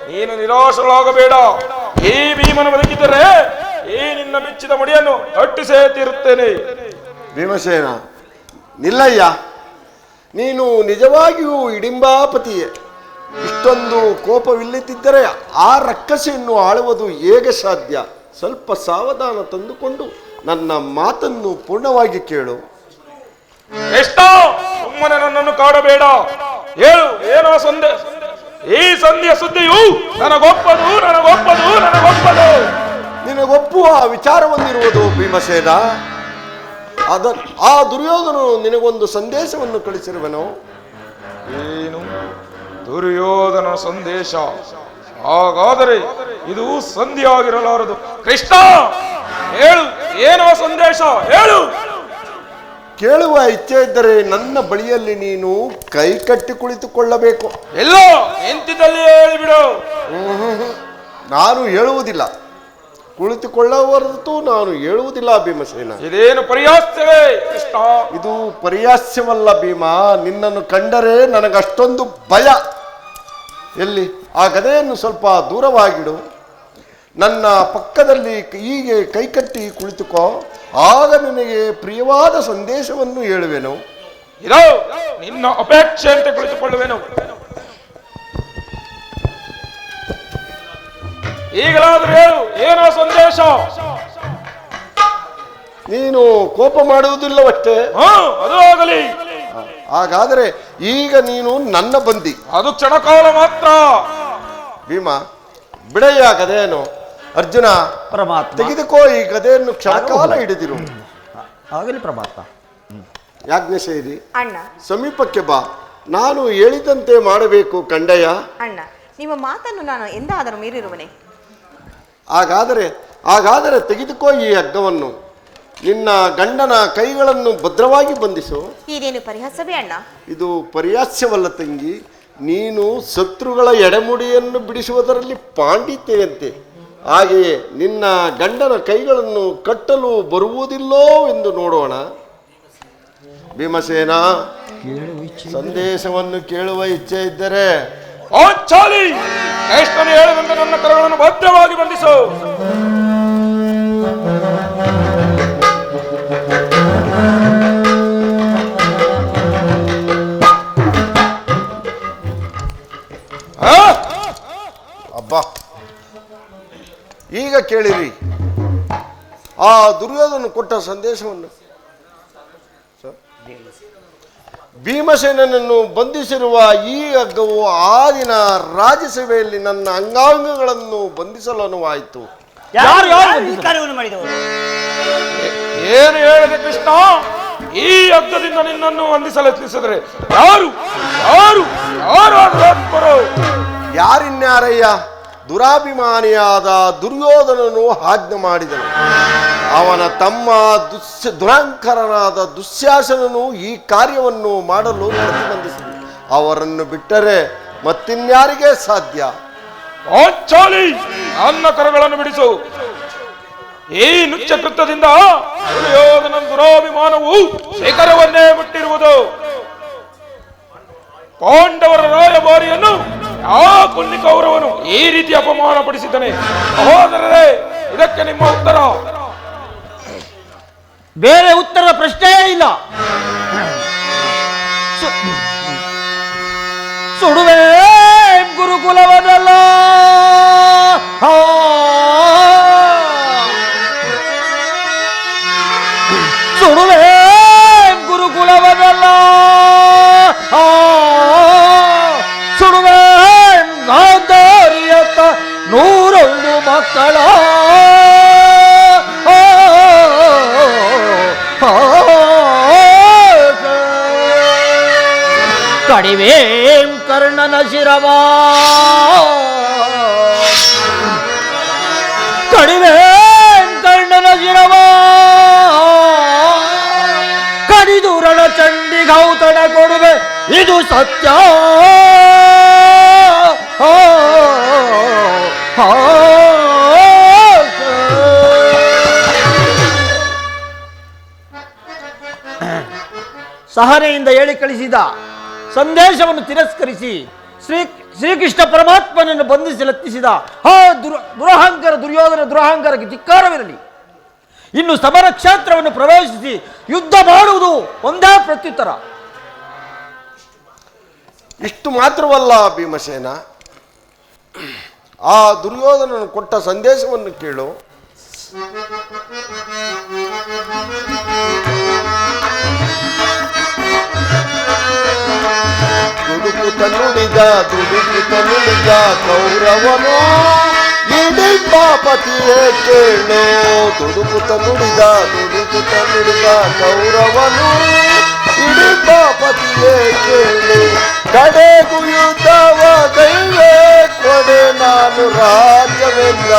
ನೀನು ನಿರಾಶರಾಗಬೇಡ. ಈ ಭೀಮನು ಬದುಕಿದ್ದರೆ ಈ ನಿನ್ನ ಬಿಚ್ಚಿದ ಮುಡಿಯನ್ನು ಅಟ್ಟಿಸೇ ತೀರುತ್ತೇನೆ. ಭೀಮಸೇನ, ನಿಲ್ಲಯ್ಯ. ನೀನು ನಿಜವಾಗಿಯೂ ಹಿಡಿಂಬಾಪತಿಯೇ. ಇಷ್ಟೊಂದು ಕೋಪವಿಲ್ಲದಿದ್ದರೆ ಆ ರಕ್ಕಸೆಯನ್ನು ಆಳುವುದು ಹೇಗೆ ಸಾಧ್ಯ? ಸ್ವಲ್ಪ ಸಾವಧಾನ ತಂದುಕೊಂಡು ನನ್ನ ಮಾತನ್ನು ಪೂರ್ಣವಾಗಿ ಕೇಳು. ಎಷ್ಟೋ ಸುಮ್ಮನೆ ನನ್ನನ್ನು ಕಾಡಬೇಡ. ಹೇಳು, ಏನೋ ಈ ಸಂಧಿಯ ಸುದ್ದಿಯು ನನಗೊಪ್ಪದು. ನಿನಗೊಪ್ಪುವ ವಿಚಾರವೊಂದಿರುವುದು ಭೀಮಸೇನ. ಆ ದುರ್ಯೋಧನನು ನಿನಗೊಂದು ಸಂದೇಶವನ್ನು ಕಳಿಸಿರುವನು. ಏನು ದುರ್ಯೋಧನ ಸಂದೇಶ? ಹಾಗಾದರೆ ಇದು ಸಂಧಿಯಾಗಿರಲಾರದು. ಕೃಷ್ಣ, ಹೇಳು, ಏನೋ ಸಂದೇಶ ಹೇಳು. ಕೇಳುವ ಇಚ್ಛೆ ಇದ್ದರೆ ನನ್ನ ಬಳಿಯಲ್ಲಿ ನೀನು ಕೈ ಕಟ್ಟಿ ಕುಳಿತುಕೊಳ್ಳಬೇಕು. ಎಲ್ಲೋ ನಿಂತಿದ್ದಲ್ಲಿಯೇ ಹೇಳಿಬಿಡು. ನಾನು ಹೇಳುವುದಿಲ್ಲ. ಕುಳಿತುಕೊಳ್ಳುವರೆತು ನಾನು ಹೇಳುವುದಿಲ್ಲ ಭೀಮಸೇನ. ಇದೇನು ಪರಿಹಾಸ್ಯವೇ ಕೃಷ್ಣ? ಇದು ಪರಿಹಾಸ್ಯವಲ್ಲ ಭೀಮ. ನಿನ್ನನ್ನು ಕಂಡರೆ ನನಗಷ್ಟೊಂದು ಭಯ. ಎಲ್ಲಿ ಆ ಗದೆಯನ್ನು ಸ್ವಲ್ಪ ದೂರವಾಗಿಡು. ನನ್ನ ಪಕ್ಕದಲ್ಲಿ ಹೀಗೆ ಕೈಕಟ್ಟಿ ಕುಳಿತುಕೋ. ಆಗ ನಿನಗೆ ಪ್ರಿಯವಾದ ಸಂದೇಶವನ್ನು ಹೇಳುವೆನು. ಇದೋ ನಿನ್ನ ಅಪೇಕ್ಷೆಯಂತೆ ಕುಳಿತುಕೊಳ್ಳುವೆನು. ಈಗಲಾದ್ರೂ ಹೇಳು, ಏನೋ ಸಂದೇಶ? ನೀನು ಕೋಪ ಮಾಡುವುದಿಲ್ಲವಷ್ಟೇ? ಅದು ಆಗಲಿ. ಹಾಗಾದರೆ ಈಗ ನೀನು ನನ್ನ ಬಂದಿ. ಅದು ಕ್ಷಣಕಾಲ ಮಾತ್ರ. ಭೀಮ, ಬಿಡಯ್ಯ ಗದೆಯನ್ನು. ಅರ್ಜುನ, ಪರಮಾತ್ಮ, ತೆಗೆದುಕೋ ಈ ಗದೆಯನ್ನು. ಕ್ಷಣಕಾಲ ಹಿಡಿದಿರು. ಆಗಲಿ ಪರಮಾತ್ಮ. ಯಾಜ್ಞಸೇರಿ, ಅಣ್ಣ, ಸಮೀಪಕ್ಕೆ ಬಾ. ನಾನು ಹೇಳಿದಂತೆ ಮಾಡಬೇಕು ಕಂಡಯ್ಯ. ಅಣ್ಣ, ನಿಮ್ಮ ಮಾತನ್ನು ನಾನು ಎಂದಾದರೂ ಮೀರಿರುವನೆ? ಹಾಗಾದರೆ ತೆಗೆದುಕೋ ಈ ಹಗ್ಗವನ್ನು. ನಿನ್ನ ಗಂಡನ ಕೈಗಳನ್ನು ಭದ್ರವಾಗಿ ಬಂಧಿಸು. ಇದೇನು ಪರಿಹಾಸವೇ ಅಣ್ಣ? ಇದು ಪರಿಹಾಸ್ಯವಲ್ಲ ತಂಗಿ. ನೀನು ಶತ್ರುಗಳ ಎಡೆಮುಡಿಯನ್ನು ಬಿಡಿಸುವುದರಲ್ಲಿ ಪಾಂಡಿತ್ಯವಂತೆ. ಹಾಗೆಯೇ ನಿನ್ನ ಗಂಡನ ಕೈಗಳನ್ನು ಕಟ್ಟಲು ಬರುವುದಿಲ್ಲೋ ಎಂದು ನೋಡೋಣ. ಭೀಮಸೇನ, ಸಂದೇಶವನ್ನು ಕೇಳುವ ಇಚ್ಛೆ ಇದ್ದರೆ ಕೃಷ್ಣನು ಹೇಳಿದಂತೆ ನನ್ನ ಕರಗಳನ್ನು ಭದ್ರವಾಗಿ ಬಂಧಿಸು. ಅಬ್ಬಾ, ಈಗ ಕೇಳಿರಿ ಆ ದುರ್ಯೋಧನ ಕೊಟ್ಟ ಸಂದೇಶವನ್ನು. ಭೀಮಸೇನನ್ನು ಬಂಧಿಸಿರುವ ಈ ಹಗ್ಗವು ಆ ದಿನ ರಾಜ್ಯಸಭೆಯಲ್ಲಿ ನನ್ನ ಅಂಗಾಂಗಗಳನ್ನು ಬಂಧಿಸಲು ಅನುವಾಯಿತು. ಯಾರು ಈ ಕಾರ್ಯವನ್ನು ಮಾಡಿದವರು? ಏನು ಹೇಳಿದೆ ಕೃಷ್ಣ? ಈ ಹಗ್ಗದಿಂದ ನಿನ್ನನ್ನು ವಂದಿಸಲು ಯತ್ನಿಸಿದರೆ ಯಾರು ಯಾರು ಯಾರು ಯಾರಿನ್ಯಾರಯ್ಯ? ದುರಾಭಿಮಾನಿಯಾದ ದುರ್ಯೋಧನನು ಆಜ್ಞೆ ಮಾಡಿದನು. ಅವನ ತಮ್ಮ ದುರಂಕರನಾದ ದುಶ್ಯಾಸನನು ಈ ಕಾರ್ಯವನ್ನು ಮಾಡಲು ಪ್ರತಿಬಂಧಿಸಿದನು. ಅವರನ್ನು ಬಿಟ್ಟರೆ ಮತ್ತಿನ್ಯಾರಿಗೆ ಸಾಧ್ಯ? ನನ್ನ ಕರಗಳನ್ನು ಬಿಡಿಸು. ಈ ನುಚ್ಚ ಕೃತ್ಯದಿಂದ ದುರ್ಯೋಧನ ದುರಾಭಿಮಾನವು ಶಿಖರವನ್ನೇ ಮುಟ್ಟಿರುವುದು. ಪಾಂಡವರ ರಾಯಭಾರಿಯನ್ನು ಕುಲ್ಲಿ ಕೌರವನು ಈ ರೀತಿ ಅಪಮಾನ ಪಡಿಸಿದ್ದಾನೆ. ಸಹೋದರರೇ, ಇದಕ್ಕೆ ನಿಮ್ಮ ಉತ್ತರ? ಬೇರೆ ಉತ್ತರದ ಪ್ರಶ್ನೆಯೇ ಇಲ್ಲ. ಸುಡುವೆ ಗುರುಕುಲವದಲ್ಲ. ಸುಡುವೆ ಗುರುಕುಲವದಲ್ಲ, ಸುಡುವೆ ಗಾಂಧಾರಿಯತ್ತ 101 ಮಕ್ಕಳ ಕಡಿವೆ ಕರ್ಣನ ಶಿರವ, ಕಡಿವೆ ಕರ್ಣನ ಶಿರವ ಕಡಿದು ರಣಚಂಡಿ ಗೌತಣ ಕೊಡುವೆ, ಇದು ಸತ್ಯ. ಸಹನೆಯಿಂದ ಹೇಳಿ ಕಳಿಸಿದ ಸಂದೇಶವನ್ನು ತಿರಸ್ಕರಿಸಿ ಶ್ರೀಕೃಷ್ಣ ಪರಮಾತ್ಮನನ್ನು ಬಂಧಿಸಲೆತ್ತಿಸಿದ ದುರಹಂಕಾರ ದುರ್ಯೋಧನ ದುರಹಂಕಾರಕ್ಕೆ ಧಿಕ್ಕಾರವಿರಲಿ. ಇನ್ನು ಸಮರ ಕ್ಷೇತ್ರವನ್ನು ಪ್ರವೇಶಿಸಿ ಯುದ್ಧ ಮಾಡುವುದು ಒಂದೇ ಪ್ರತ್ಯುತ್ತರ. ಇಷ್ಟು ಮಾತ್ರವಲ್ಲ ಭೀಮಸೇನ, ಆ ದುರ್ಯೋಧನನು ಕೊಟ್ಟ ಸಂದೇಶವನ್ನು ಕೇಳು. ದುಡುಕುತ ನುಡಿದ ಕೌರವನು ಇಡಿಂಬಾಪತಿಯೇ ಕೇಳು. ದುಡುಕುತ ನುಡಿದ ಕೌರವನು ಇಡಿಂಬಾಪತಿಯೇ ಕೇಳು. ಕಡೆಗೂ ಯುದ್ಧವ ಕೈವೇ ಕೊಡೆ ನಾನು ರಾಜ್ಯವೆಲ್ಲ.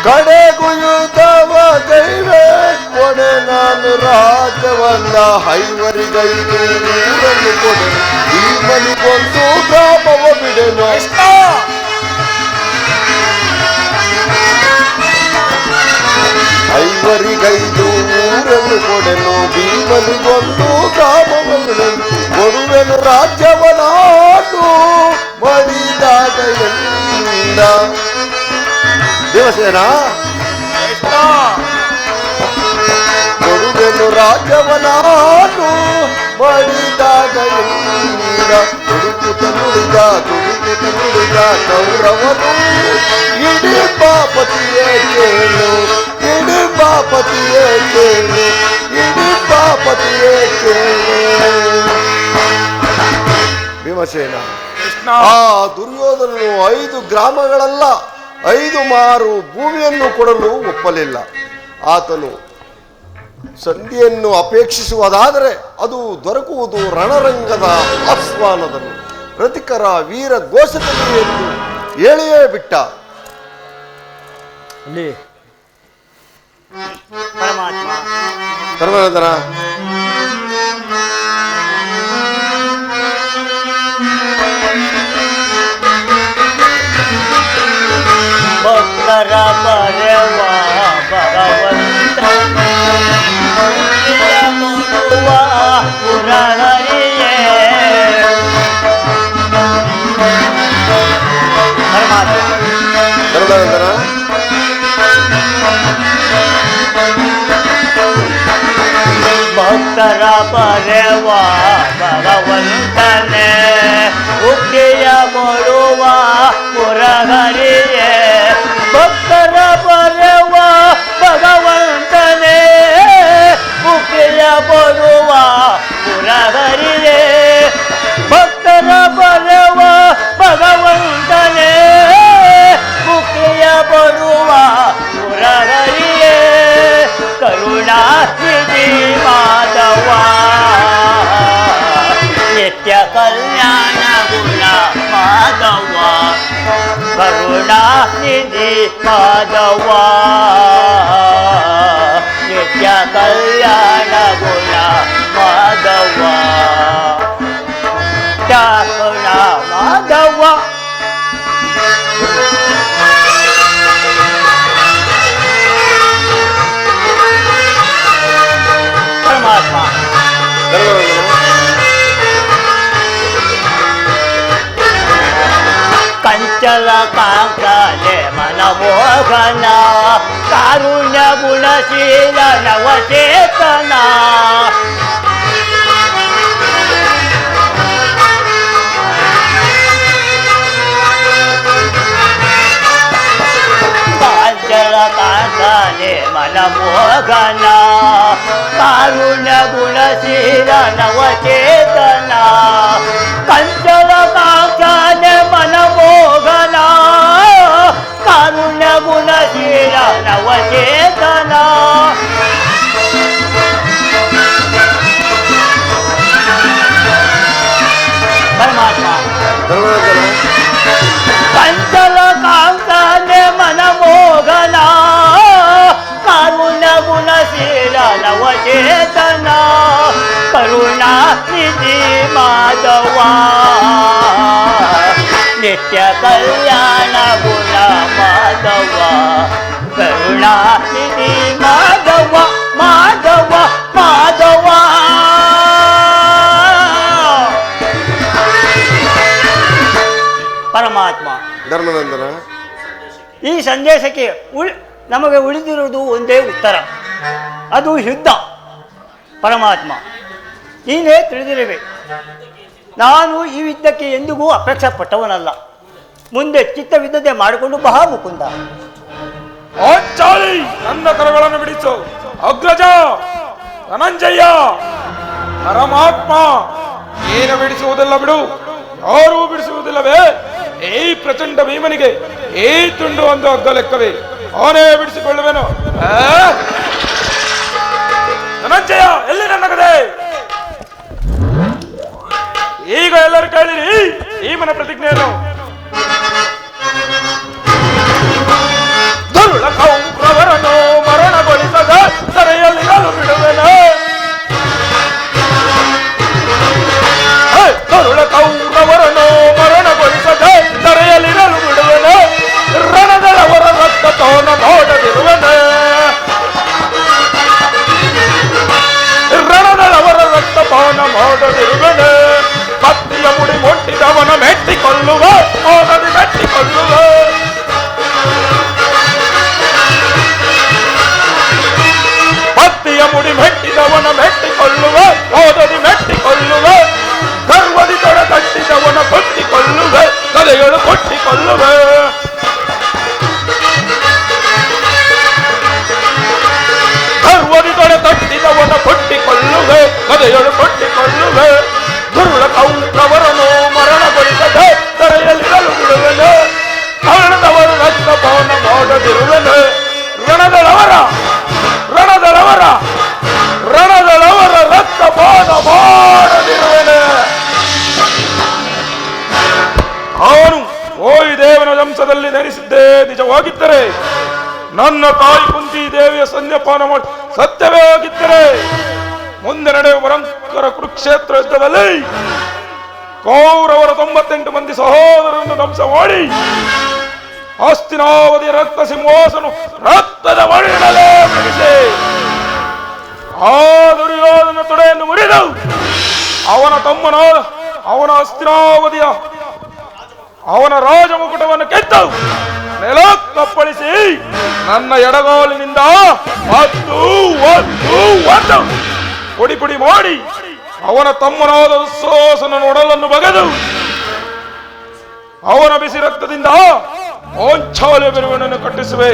ಕಡೆಗೂ ಯುದ್ಧವ ಕೈವೇ ಕೊಡೆ ನಾನು ರಾಜ್ಯವಲ್ಲ. ಐವರಿಗೈದು ಊರನ್ನು ಕೊಡೆ ಭೀಮನಿಗೊಂದು ಗ್ರಾಮವ ಬಿಡೆನು. ಐವರಿಗೈದು ಊರನ್ನು ಕೊಡೆನು ಭೀಮನಿಗೊಂದು ಗ್ರಾಮವ ಬಿಡೆನು. ಕೊಡುವೆನು ರಾಜ್ಯವ ನಾನು ಮಡಿದಾಗ ಎಲ್ಲ. ದೇವಸೇನ ಕೊಡುವೆನು ರಾಜ್ಯವ ನಾನು ಮಡಿದಾಗ ಎಲ್ಲ. ತುಡುಕುತ ನುಡಿದ ಕೌರವನು ಇಡಿಂಬಾಪತಿಯೇ ಕೇಳು. ಇಡಿಂಬಾಪತಿಯೇ ಕೇಳು. ಇಡಿಂಬಾಪತಿಯೇ ಕೇಳು. ಭೀಮಸೇನ, ಆ ದುರ್ಯೋಧನನು 5 ಗ್ರಾಮಗಳಲ್ಲ 5 ಮಾರು ಭೂಮಿಯನ್ನು ಕೊಡಲು ಒಪ್ಪಲಿಲ್ಲ. ಆತನು ಸಂಧಿಯನ್ನು ಅಪೇಕ್ಷಿಸುವುದಾದರೆ ಅದು ದೊರಕುವುದು ರಣರಂಗದ ಆಸ್ವಾನದಲ್ಲಿ ರತಿಕರ ವೀರ ಘೋಷದಲ್ಲಿ ಎಂದು ಹೇಳಿಯೇ ಬಿಟ್ಟ. ಪರಮಾತ್ಮ ಧರ್ಮನಂದನ, ಭಕ್ತರ ಪರವ ಭಗವಂತನೇ ಕೊಡುವ ಪುರಹರಿಯೇ. ಪರಮಾತ್ಮ ಧರ್ಮನಂದನ, ಭಕ್ತರ ಪರವ ಭಗವಂತನೇ ಮುಕ್ತಿಯ ಕೊಡುವ ಪುರಹರಿಯೇ. ಭಕ್ತರ ಪರವ ಭಗವಂತನೇ ಮುಕ್ತಿಯ ಕೊಡುವ ಪುರಹರಿಯೇ. ಭಕ್ತರ ಪರವ ಭಗವಂತನೇ ಮುಕ್ತಿಯ ಕೊಡುವ ಪುರಹರಿಯೇ. ಕರುಣಾನಿಧಿ ಮಾಧವ ನಿತ್ಯ ಕಲ್ಯಾಣ ಗುಣ ಮಾಧವ. ಕರುಣಾನಿಧಿ ಮಾಧವ ನಿತ್ಯ ಕಲ್ಯಾಣ ಗುಣ ಮಾಧವ. ಕರುಣ ಮಾಧವ ಪರಮಾತ್ಮ ಕಂಚಲ ಕಾಂಕಲೆ ಮನಮೋಹನ ಕಾರುಣ್ಯ ಗುಣಶೀಲ ನವಚೇತನ. ಮನಮೋಹನ ಕಾರುಣ್ಯ ಗುಣಶೀಲ ನವಚೇತನ ಕಂಚಲ ಕಾಂಕ್ಷಾನ ಮನಮೋಹನ ಕಾರುಣ್ಯ ಗುಣಶೀಲ ನವಚೇತನ ಪರಮಾತ್ಮ ಕಂಚಲ ಕಾಂಕ್ಷಾನ ಮನಮೋಹನ ಕಾರುಣ್ಯ ಗುಣಶೀಲ ನವಚೇತನ ಕರುಣಾ ನಿಧಿ ಮಾಧವ ನಿತ್ಯ ಕಲ್ಯಾಣ ಗುಣ ಮಾಧವ ಕರುಣಾ ನಿಧಿ ಮಾಧವ ಮಾಧವ ಮಾಧವ ಪರಮಾತ್ಮ ಧರ್ಮನಂದನ, ಈ ಸಂದೇಶಕ್ಕೆ ನಮಗೆ ಉಳಿದಿರುವುದು ಒಂದೇ ಉತ್ತರ, ಅದು ಯುದ್ಧ. ಪರಮಾತ್ಮ ನೀನೇ ತಿಳಿದಿರುವೆ, ನಾನು ಈ ಯುದ್ಧಕ್ಕೆ ಎಂದಿಗೂ ಅಪೇಕ್ಷೆ ಪಟ್ಟವನಲ್ಲ. ಮುಂದೆ ಚಿತ್ತವಿದ್ದದೆ ಮಾಡಿಕೊಂಡು ಬಹಾ ಮುಕುಂದ. ಚಾಲಿ ನನ್ನ ಕರಗಳನ್ನು ಬಿಡಿಸು. ಅಗ್ರಜ ಧನಂಜಯ ಪರಮಾತ್ಮ ಏನು ಬಿಡಿಸುವುದಿಲ್ಲ ಬಿಡು, ಯಾರೂ ಬಿಡಿಸುವುದಿಲ್ಲವೇ? ಈ ಪ್ರಚಂಡ ಭೀಮನಿಗೆ ಈ ತುಂಡು ಒಂದು ಹಗ್ಗ ಲೆಕ್ಕವೇ, ಅವನೇ ಬಿಡಿಸಿಕೊಳ್ಳುವೆನು. ಧನಂಜಯ ಎಲ್ಲಿ ನನ್ನ ಕದೆ? ಈಗ ಎಲ್ಲರೂ ಕೇಳಿರಿ ಭೀಮನ ಪ್ರತಿಜ್ಞೆಯನ್ನು. ದುರುಳ ಕೌರವರನ್ನು ಮರಣಗೊಳಿಸದ ಸರೆಯಲ್ಲಿ ನಾನು ಬಿಡುವೆನು. ದುರುಳ ಕೌರವರನ್ನು ಮರಣಗೊಳಿಸದ ಸರೆಯಲ್ಲಿರಲು ಬಿಡುವೆನು. ರಣದಳವರ ರಕ್ತವನ್ನು ನೋಡದಿರುವೆನು. ರಣದಳವರ ರಕ್ತಪಾನ ಮಾಡದಿರುವೆನು. ಕತ್ತಿಯ ಮುಡಿ ಮೊಟ್ಟಿದವನ ಮೆಟ್ಟಿಕೊಳ್ಳುವ ಓದದಿ ಮೆಟ್ಟಿಕೊಳ್ಳುವ. ಕತ್ತಿಯ ಮುಡಿ ಮೆಟ್ಟಿದವನ ಮೆಟ್ಟಿಕೊಳ್ಳುವ ಓದದಿ ಮೆಟ್ಟಿಕೊಳ್ಳುವ. ಗರ್ವದಿ ತೊಡ ತಟ್ಟಿದವನ ಕೊಟ್ಟಿಕೊಳ್ಳುವೆ, ಕಲೆಗಳು ಕೊಟ್ಟಿಕೊಳ್ಳುವೆ. ಗರ್ವದಿ ತೊಡ ತಟ್ಟಿದವನ ಕೊಟ್ಟಿಕೊಳ್ಳುವೆ, ಕಲೆಗಳು ಕೊಟ್ಟಿಕೊಳ್ಳುವೆ. ದುರುಳ ಕೌರವರನ್ನು ಮರಣಗೊಳಿಸದೆ ತರೆಯಲ್ಲಿರಲು ಬಿಡುವೆನು. ಮರಣದವರು ರಕ್ತಪಾನ ಮಾಡದಿರುವೆನು. ರಣದಳವರ ರಣದಳವರ ರಣದಳವರ ರಕ್ತಪಾನ ಮಾಡದಿರುವೆನು. ಅವನು ಓಯ್ ವಂಶದಲ್ಲಿ ನೆನೆಸಿದ್ದೇ ನಿಜವಾಗಿದ್ದರೆ, ನನ್ನ ತಾಯಿ ಕುಂತಿ ದೇವಿಯ ಸಂಧ್ಯಪಾನ ಮಾಡಿ ಸತ್ಯವೇ ಆಗಿದ್ದರೆ, ಮುಂದೆ ನಡೆಯುವ ಭಯಂಕರ ಕುರುಕ್ಷೇತ್ರ ಯುದ್ಧದಲ್ಲಿ ಕೌರವರ 98 ಮಂದಿ ಸಹೋದರರನ್ನು ಧ್ವಂಸ ಮಾಡಿ ಹಸ್ತಿನಾವತಿಯ ರಕ್ತ ಸಿಂಹಾಸನ ರಕ್ತದ ಮಡಿಲಲ್ಲೇ ಮುಗಿಸಿ ಆ ದುರ್ಯೋಧನ ತೊಡೆಯನ್ನು ಮುರಿದು ಅವನ ತಮ್ಮನಾದ ಅವನ ಹಸ್ತಿನಾವತಿಯ ಅವನ ರಾಜಮುಕುಟವನ್ನು ಕೆತ್ತು ನೆಲಕ್ಕಪ್ಪಳಿಸಿ ನನ್ನ ಎಡಗಾಲಿನಿಂದ ಒಂದು ಪುಡಿ ಪುಡಿ ಮಾಡಿ ಅವನ ತಮ್ಮನಾದ ದುಶ್ಯಾಸನ ಒಡಲನ್ನು ಬಗೆದು ಅವನ ಬಿಸಿ ರಕ್ತದಿಂದ ಓಂಚಾಲೆ ಬೆರುವನನ್ನು ಕಟ್ಟಿಸುವೆ.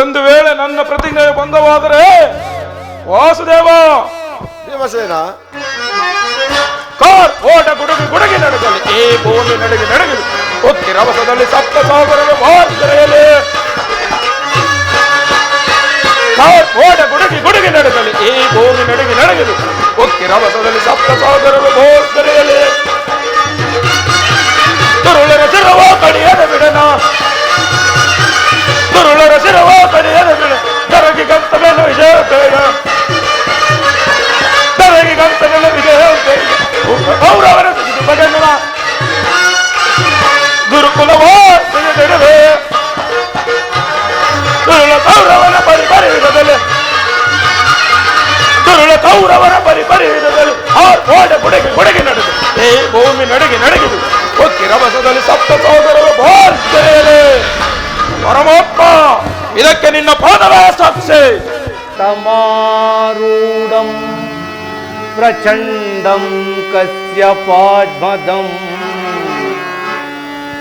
ಒಂದು ವೇಳೆ ನನ್ನ ಪ್ರತಿಜ್ಞೆ ಭಂಗವಾದರೆ ವಾಸುದೇವ ಭೀಮಸೇನ ಕಾರ್ ಓಟ ಗುಡುಗಿ ಗುಡುಗಿ ನಡೆಸಲಿ, ಈ ಭೂಮಿ ನಡುಗಿ ನಡುಗಲಿ, ಒತ್ತಿ ರಭಸದಲ್ಲಿ ಸಪ್ತ ಸಾಗರವೇ ವಾರ್ತೆರೆಯಲಿ. ಕಾರ್ ಓಟ ಗುಡುಗಿ ಗುಡುಗಿ ನಡೆಸಲಿ, ಈ ಭೂಮಿ ನಡುಗಿ ನಡುಗಲಿ, ಒತ್ತಿ ರಭಸದಲ್ಲಿ ಸಪ್ತ ಸಾಗರವೇ ವಾರ್ತೆರೆಯಲಿ. ದುರುಳರ ಶಿರವ ಕಡಿಯದ ಬಿಡನ, ದುರುಳರ ಶಿರವ ಕಡಿಯದ ಬಿಡ, ಕರಗಿ ಗಂತವೇನು ವಿಜಯ ಬೇಡ, ಕರಗಿ ಗಂತವೇನು ವಿಜಯ ಬೇಡ. ಕೌರವರ ಬಗೆನುವ ಗುರುಕುಲವೋ ತೆಗೆದಿಡುವೆ, ದುರುಳ ಕೌರವನ ಪರಿಪರಿವಿಧದಲ್ಲಿ, ದುರುಳ ಕೌರವನ ಪರಿಪರಿವಿಧದಲ್ಲಿ ಆ ಓಡ ಗುಡುಗಿ ಗುಡುಗಿ ನಡೆದು ಈ ಭೂಮಿ ನಡುಗಿ ನಡುಗಿದು, ಒತ್ತಿ ರಭಸದಲ್ಲಿ ಸಪ್ತ ಸಹೋದರರು ಭಾರ್ತೆರೆಯಲಿ. ಪರಮಾತ್ಮ ಇದಕ್ಕೆ ನಿನ್ನ ಪಾದವೇ ಸಾಕ್ಷಿ. ತಮಾರೂಢಂ ಪ್ರಚಂಡಂ ಕಸ್ಯಪಾದ್ಮದಂ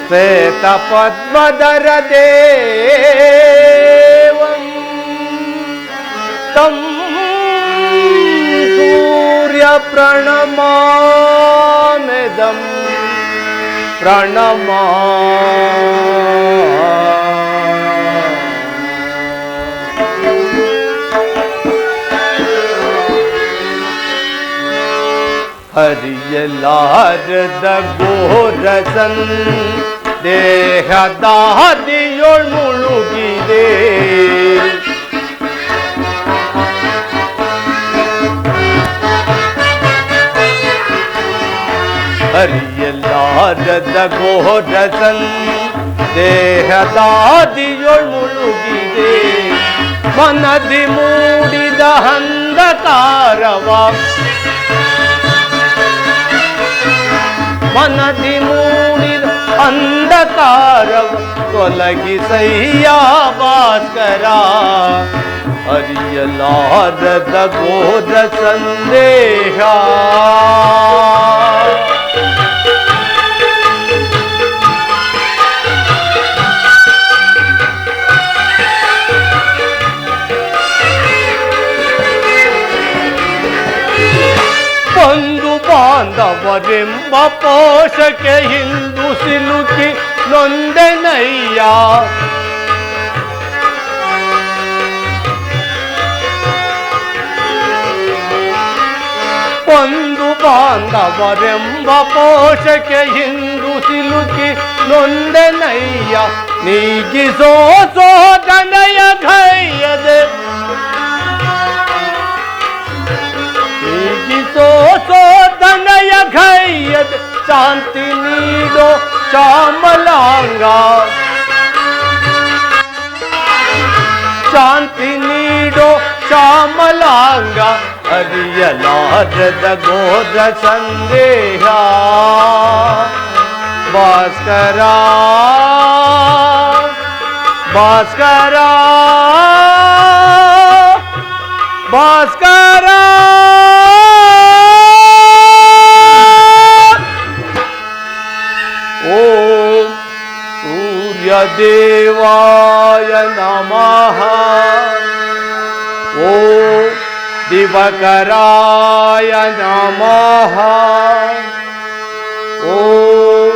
ಶ್ವೇತ ಪದ್ಮಧರ ದೇವಂ तं सूर्य प्रणमाम्यहं प्रणमा ಹರಿಯಲಾರದ ಘೋರಸನ್ ದೇಹದಾದಿಯೊಳ್ ಮುಳುಗಿದೆ ಹರಿಯಲಾರದ ಘೋರಸನ್ ದೇಹದಾದಿಯೊಳ್ ಮುಳುಗಿದೆ ಮನದಿ ಮೂಡಿದ ಅಂಧಕಾರವ ಮನದಿ ಮೂಡಿದ ಅಂಧಕಾರವ ತೊಲಗಿಸಯ್ಯ ಭಾಸ್ಕರ ಅರಿಯಲಾರದ ಘೋರ ಸಂದೇಹ ಬಂಧು ಬಾಂಧವರೆಂಬ ಪೋಷಕ್ಕೆ ಹಿಂದು ಸಿಲುಕಿ ನೊಂದೆನಯ್ಯ ಬಂಧು ಬಾಂಧವರೆಂಬ ಪೋಷಕ್ಕೆ ಹಿಂದು ಸಿಲುಕಿ ನೊಂದೆನಯ್ಯ ನೀಗಿಸೋ ಸೋದನೆಯ ಘಯ್ಯದೆ ಸೋದನಯ ಘಯ್ಯದ ಶಾಂತಿ ನೀಡೋ ಶ್ಯಾಮಲಾಂಗ ಶಾಂತಿ ನೀಡೋ ಶ್ಯಾಮಲಾಂಗ ಅರಿಯಲಾರದ ಘೋರ ಸಂದೇಹ ಭಾಸ್ಕರ ಭಾಸ್ಕರ ಭಾಸ್ಕರ ಓಂ ಸೂರ್ಯದೇವಾಯ ನಮಃ ಓಂ ದಿವಕರಾಯ ನಮಃ ಓಂ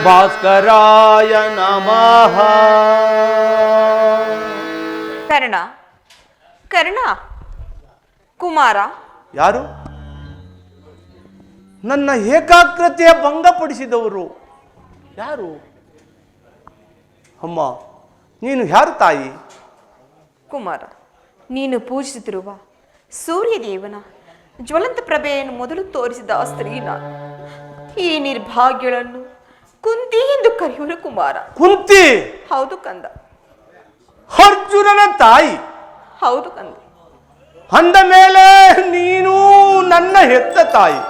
ಭಾಸ್ಕರಾಯ ನಮಃ ಕರ್ಣ ಕರ್ಣ ಕುಮಾರ ಯಾರು ನನ್ನ ಏಕಾಗ್ರತೆಯ ಭಂಗಪಡಿಸಿದವರು ಯಾರು? ಅಮ್ಮ, ನೀನು ಯಾರು ತಾಯಿ? ಕುಮಾರ, ನೀನು ಪೂಜಿಸುತ್ತಿರುವ ಸೂರ್ಯದೇವನ ಜ್ವಲಂತ ಪ್ರಭೆಯನ್ನು ಮೊದಲು ತೋರಿಸಿದ ಆ ಸ್ತ್ರೀ ನಾನು. ಈ ನಿರ್ಭಾಗ್ಯಗಳನ್ನು ಕುಂತಿ ಎಂದು ಕರೆಯುವರು ಕುಮಾರ. ಕುಂತಿ? ಹೌದು ಕಂದ. ಅರ್ಜುನನ ತಾಯಿ? ಹೌದು ಕಂದ. ಅಂದ ಮೇಲೆ ನೀನು ನನ್ನ ಹೆತ್ತ ತಾಯಿ.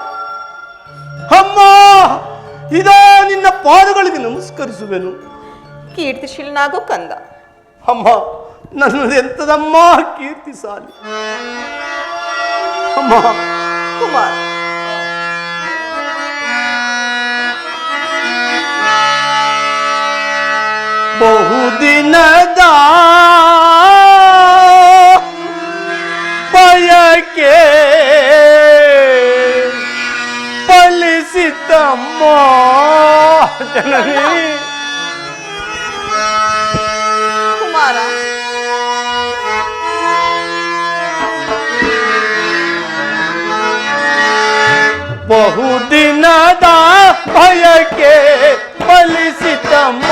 ಅಮ್ಮ, ಇದೋ ನಿನ್ನ ಪಾದಗಳಿಗೆ ನಮಸ್ಕರಿಸುವೆನು. ಕೀರ್ತಿಶೀಲನಾಗೋ ಕಂದ. ಅಮ್ಮ, ನನ್ನದೆಂತದಮ್ಮ ಕೀರ್ತಿ ಸಾಲಿ. ಅಮ್ಮ. ಕುಮಾರ, ಬಹುದಿನದ ಬಯಕೆ ಫಲಿಸಿತಮ್ಮ ಜನನಿ. ಕುಮಾರ, ಬಹುದಿನದ ಬಯಕೆ ಫಲಿಸಿತಮ್ಮ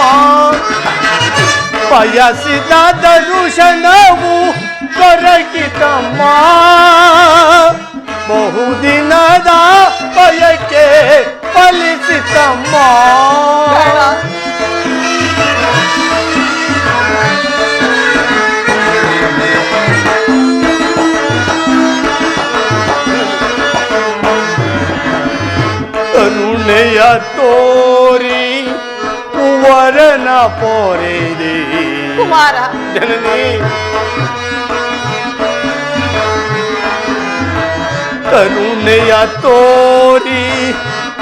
ಬಯಸಿದ ದರುಶನವು ದೊರಕಿತಮ್ಮ ಬಹುದಿನದ ಬಯಕೆ ಫಲಿಸಿತಮ್ಮ. ಕರುಣೆಯ ತೋರಿ ಕುವರನ ಪೋರೆದೆ ಕುಮಾರ ಜನನಿ. ಕರುಣೆಯ ತೋರಿ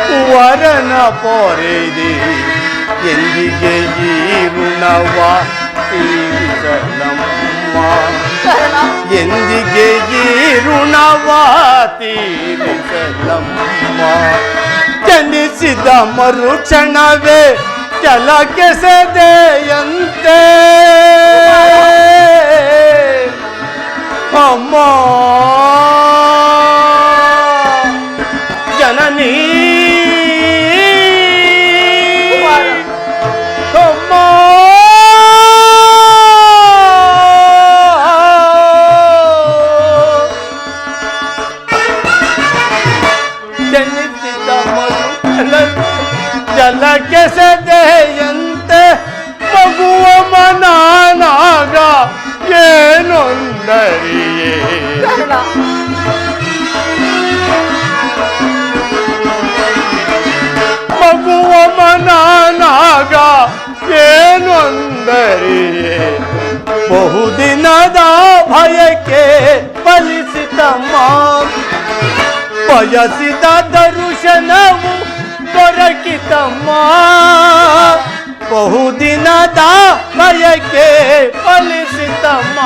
ಕುವರನ ಪೋರೆದೆ ಎಂದಿಗೆ ಈ ಋಣವ ತೀರಿಸಲಮ್ಮ. ಕರ್ಣ, ಎಂದಿಗೆ ಈ ಋಣವ ತೀರಿಸಲಮ್ಮ ಜನಿಸಿದ ಮರುಕ್ಷಣವೇ ಕೆಳಗೆ ಸೆದೆಯಂತೆ ಅಮ್ಮ ಜನನೀ ಅಮ್ಮ ಜನಿಸಿದ ಮರುಕ್ಷಣ ಜಲಕ್ಕೆ ಸದೆಯಂತೆ ಮಗುವ ಮನಾನಾಗ ಏನೊಂದರಿಯೇ ಕರ್ಣ, ಮಗುವ ಮನಾನಾಗ ಏನೊಂದರಿಯೇ ಬಹುದಿನದ ಭಯಕ್ಕೆ ಫಲಿಸಿತಮ್ಮ ಬಯಸಿದ ದರ್ಶನವು ದೊರಕಿತಮ್ಮ ಬಹುದಿನದ ಭಯಕ್ಕೆ ಫಲಿಸಿತಮ್ಮ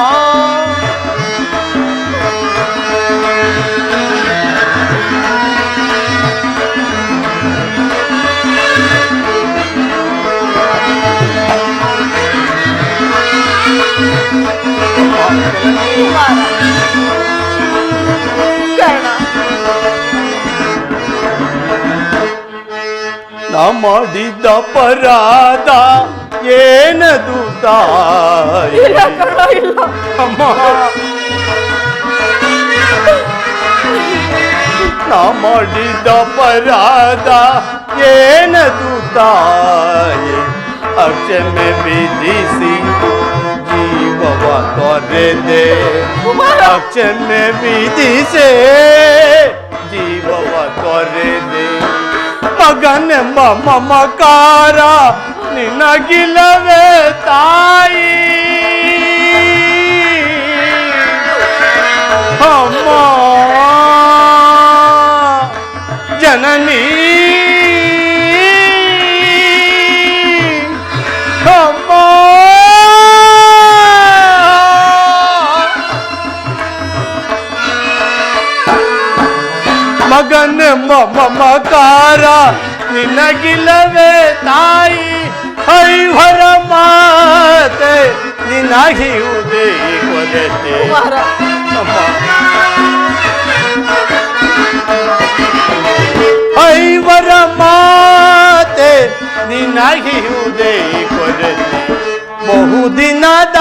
ಕರ್ಣ, ನಾ ಮಾಡಿದ ಪರಾಧ ಏನದು ತಾಯಿ ಇಲ್ಲ ಕರ್ಣ, ಇಲ್ಲ. ಅಮ್ಮ ನಾ ಮಾಡಿದ ಪರಾಧ ಏನದು ತಾಯಿ ಅಕ್ಷಮೆ ವಿಧಿಸಿ ಜೀವವ ತೊರೆದೆ ಅಕ್ಷಮೆ ವಿಧಿಸೆ ಜೀವವ ತೊರೆದೆ ಮಗನೆಂಬ ಮಮಕಾರ ನಿನಗಿಲ್ಲವೇ ತಾಯಿ ಅಮ್ಮ ಜನನೀ ಅಮ್ಮ ಮಗನೆಂಬ ಮಮಕಾರ ನಿನಗಿಲ್ಲವೇ ತಾಯಿ ಐವರ ಮಾತೆ ನಿನಗಿಯುವುದೇ ಕೊರತೆ ಕುಮಾರ, ಅಮ್ಮ ಐವರ ಮಾತೆ ನಿನಗಿಯುವುದೇ ಕೊರತೆ ಬಹುದಿನದ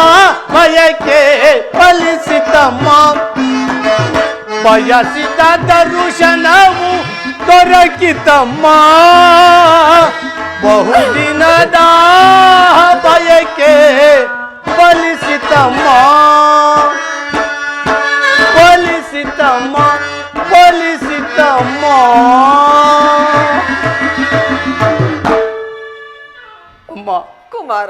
ಭಯಕ್ಕೆ ಫಲಿಸಿತಮ್ಮ ಬಯಸಿದ ದರ್ಶನವು ದೊರಕಿತಮ್ಮ ಬಹುದಿನದ ಭಯಕ್ಕೆ ಫಲಿಸಿತಮ್ಮ ಫಲಿಸಿತಮ್ಮ ಫಲಿಸಿತಮ್ಮ ಅಮ್ಮ ಕುಮಾರ,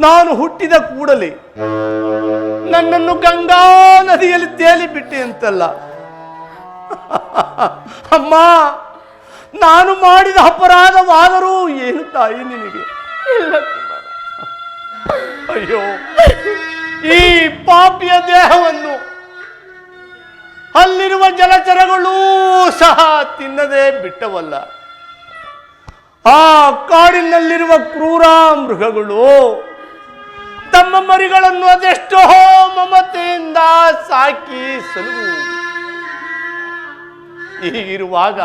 ನಾನು ಹುಟ್ಟಿದ ಕೂಡಲೇ ನನ್ನನ್ನು ಗಂಗಾ ನದಿಯಲ್ಲಿ ತೇಲಿ ಬಿಟ್ಟೆ ಅಂತಲ್ಲ ಅಮ್ಮ ನಾನು ಮಾಡಿದ ಅಪರಾಧವಾದರೂ ಏನು ತಾಯಿ ನಿನಗೆ ಇಲ್ಲ ಕುಮಾರ. ಅಯ್ಯೋ ಈ ಪಾಪಿಯ ದೇಹವನ್ನು ಅಲ್ಲಿರುವ ಜಲಚರಗಳೂ ಸಹ ತಿನ್ನದೇ ಬಿಟ್ಟವಲ್ಲ ಆ ಕಾಡಿನಲ್ಲಿರುವ ಕ್ರೂರ ಮೃಗಗಳು ತಮ್ಮ ಮರಿಗಳನ್ನು ಅದೆಷ್ಟೋ ಮಮತೆಯಿಂದ ಸಾಕಿ ಸಲುವು ಹೀಗಿರುವಾಗ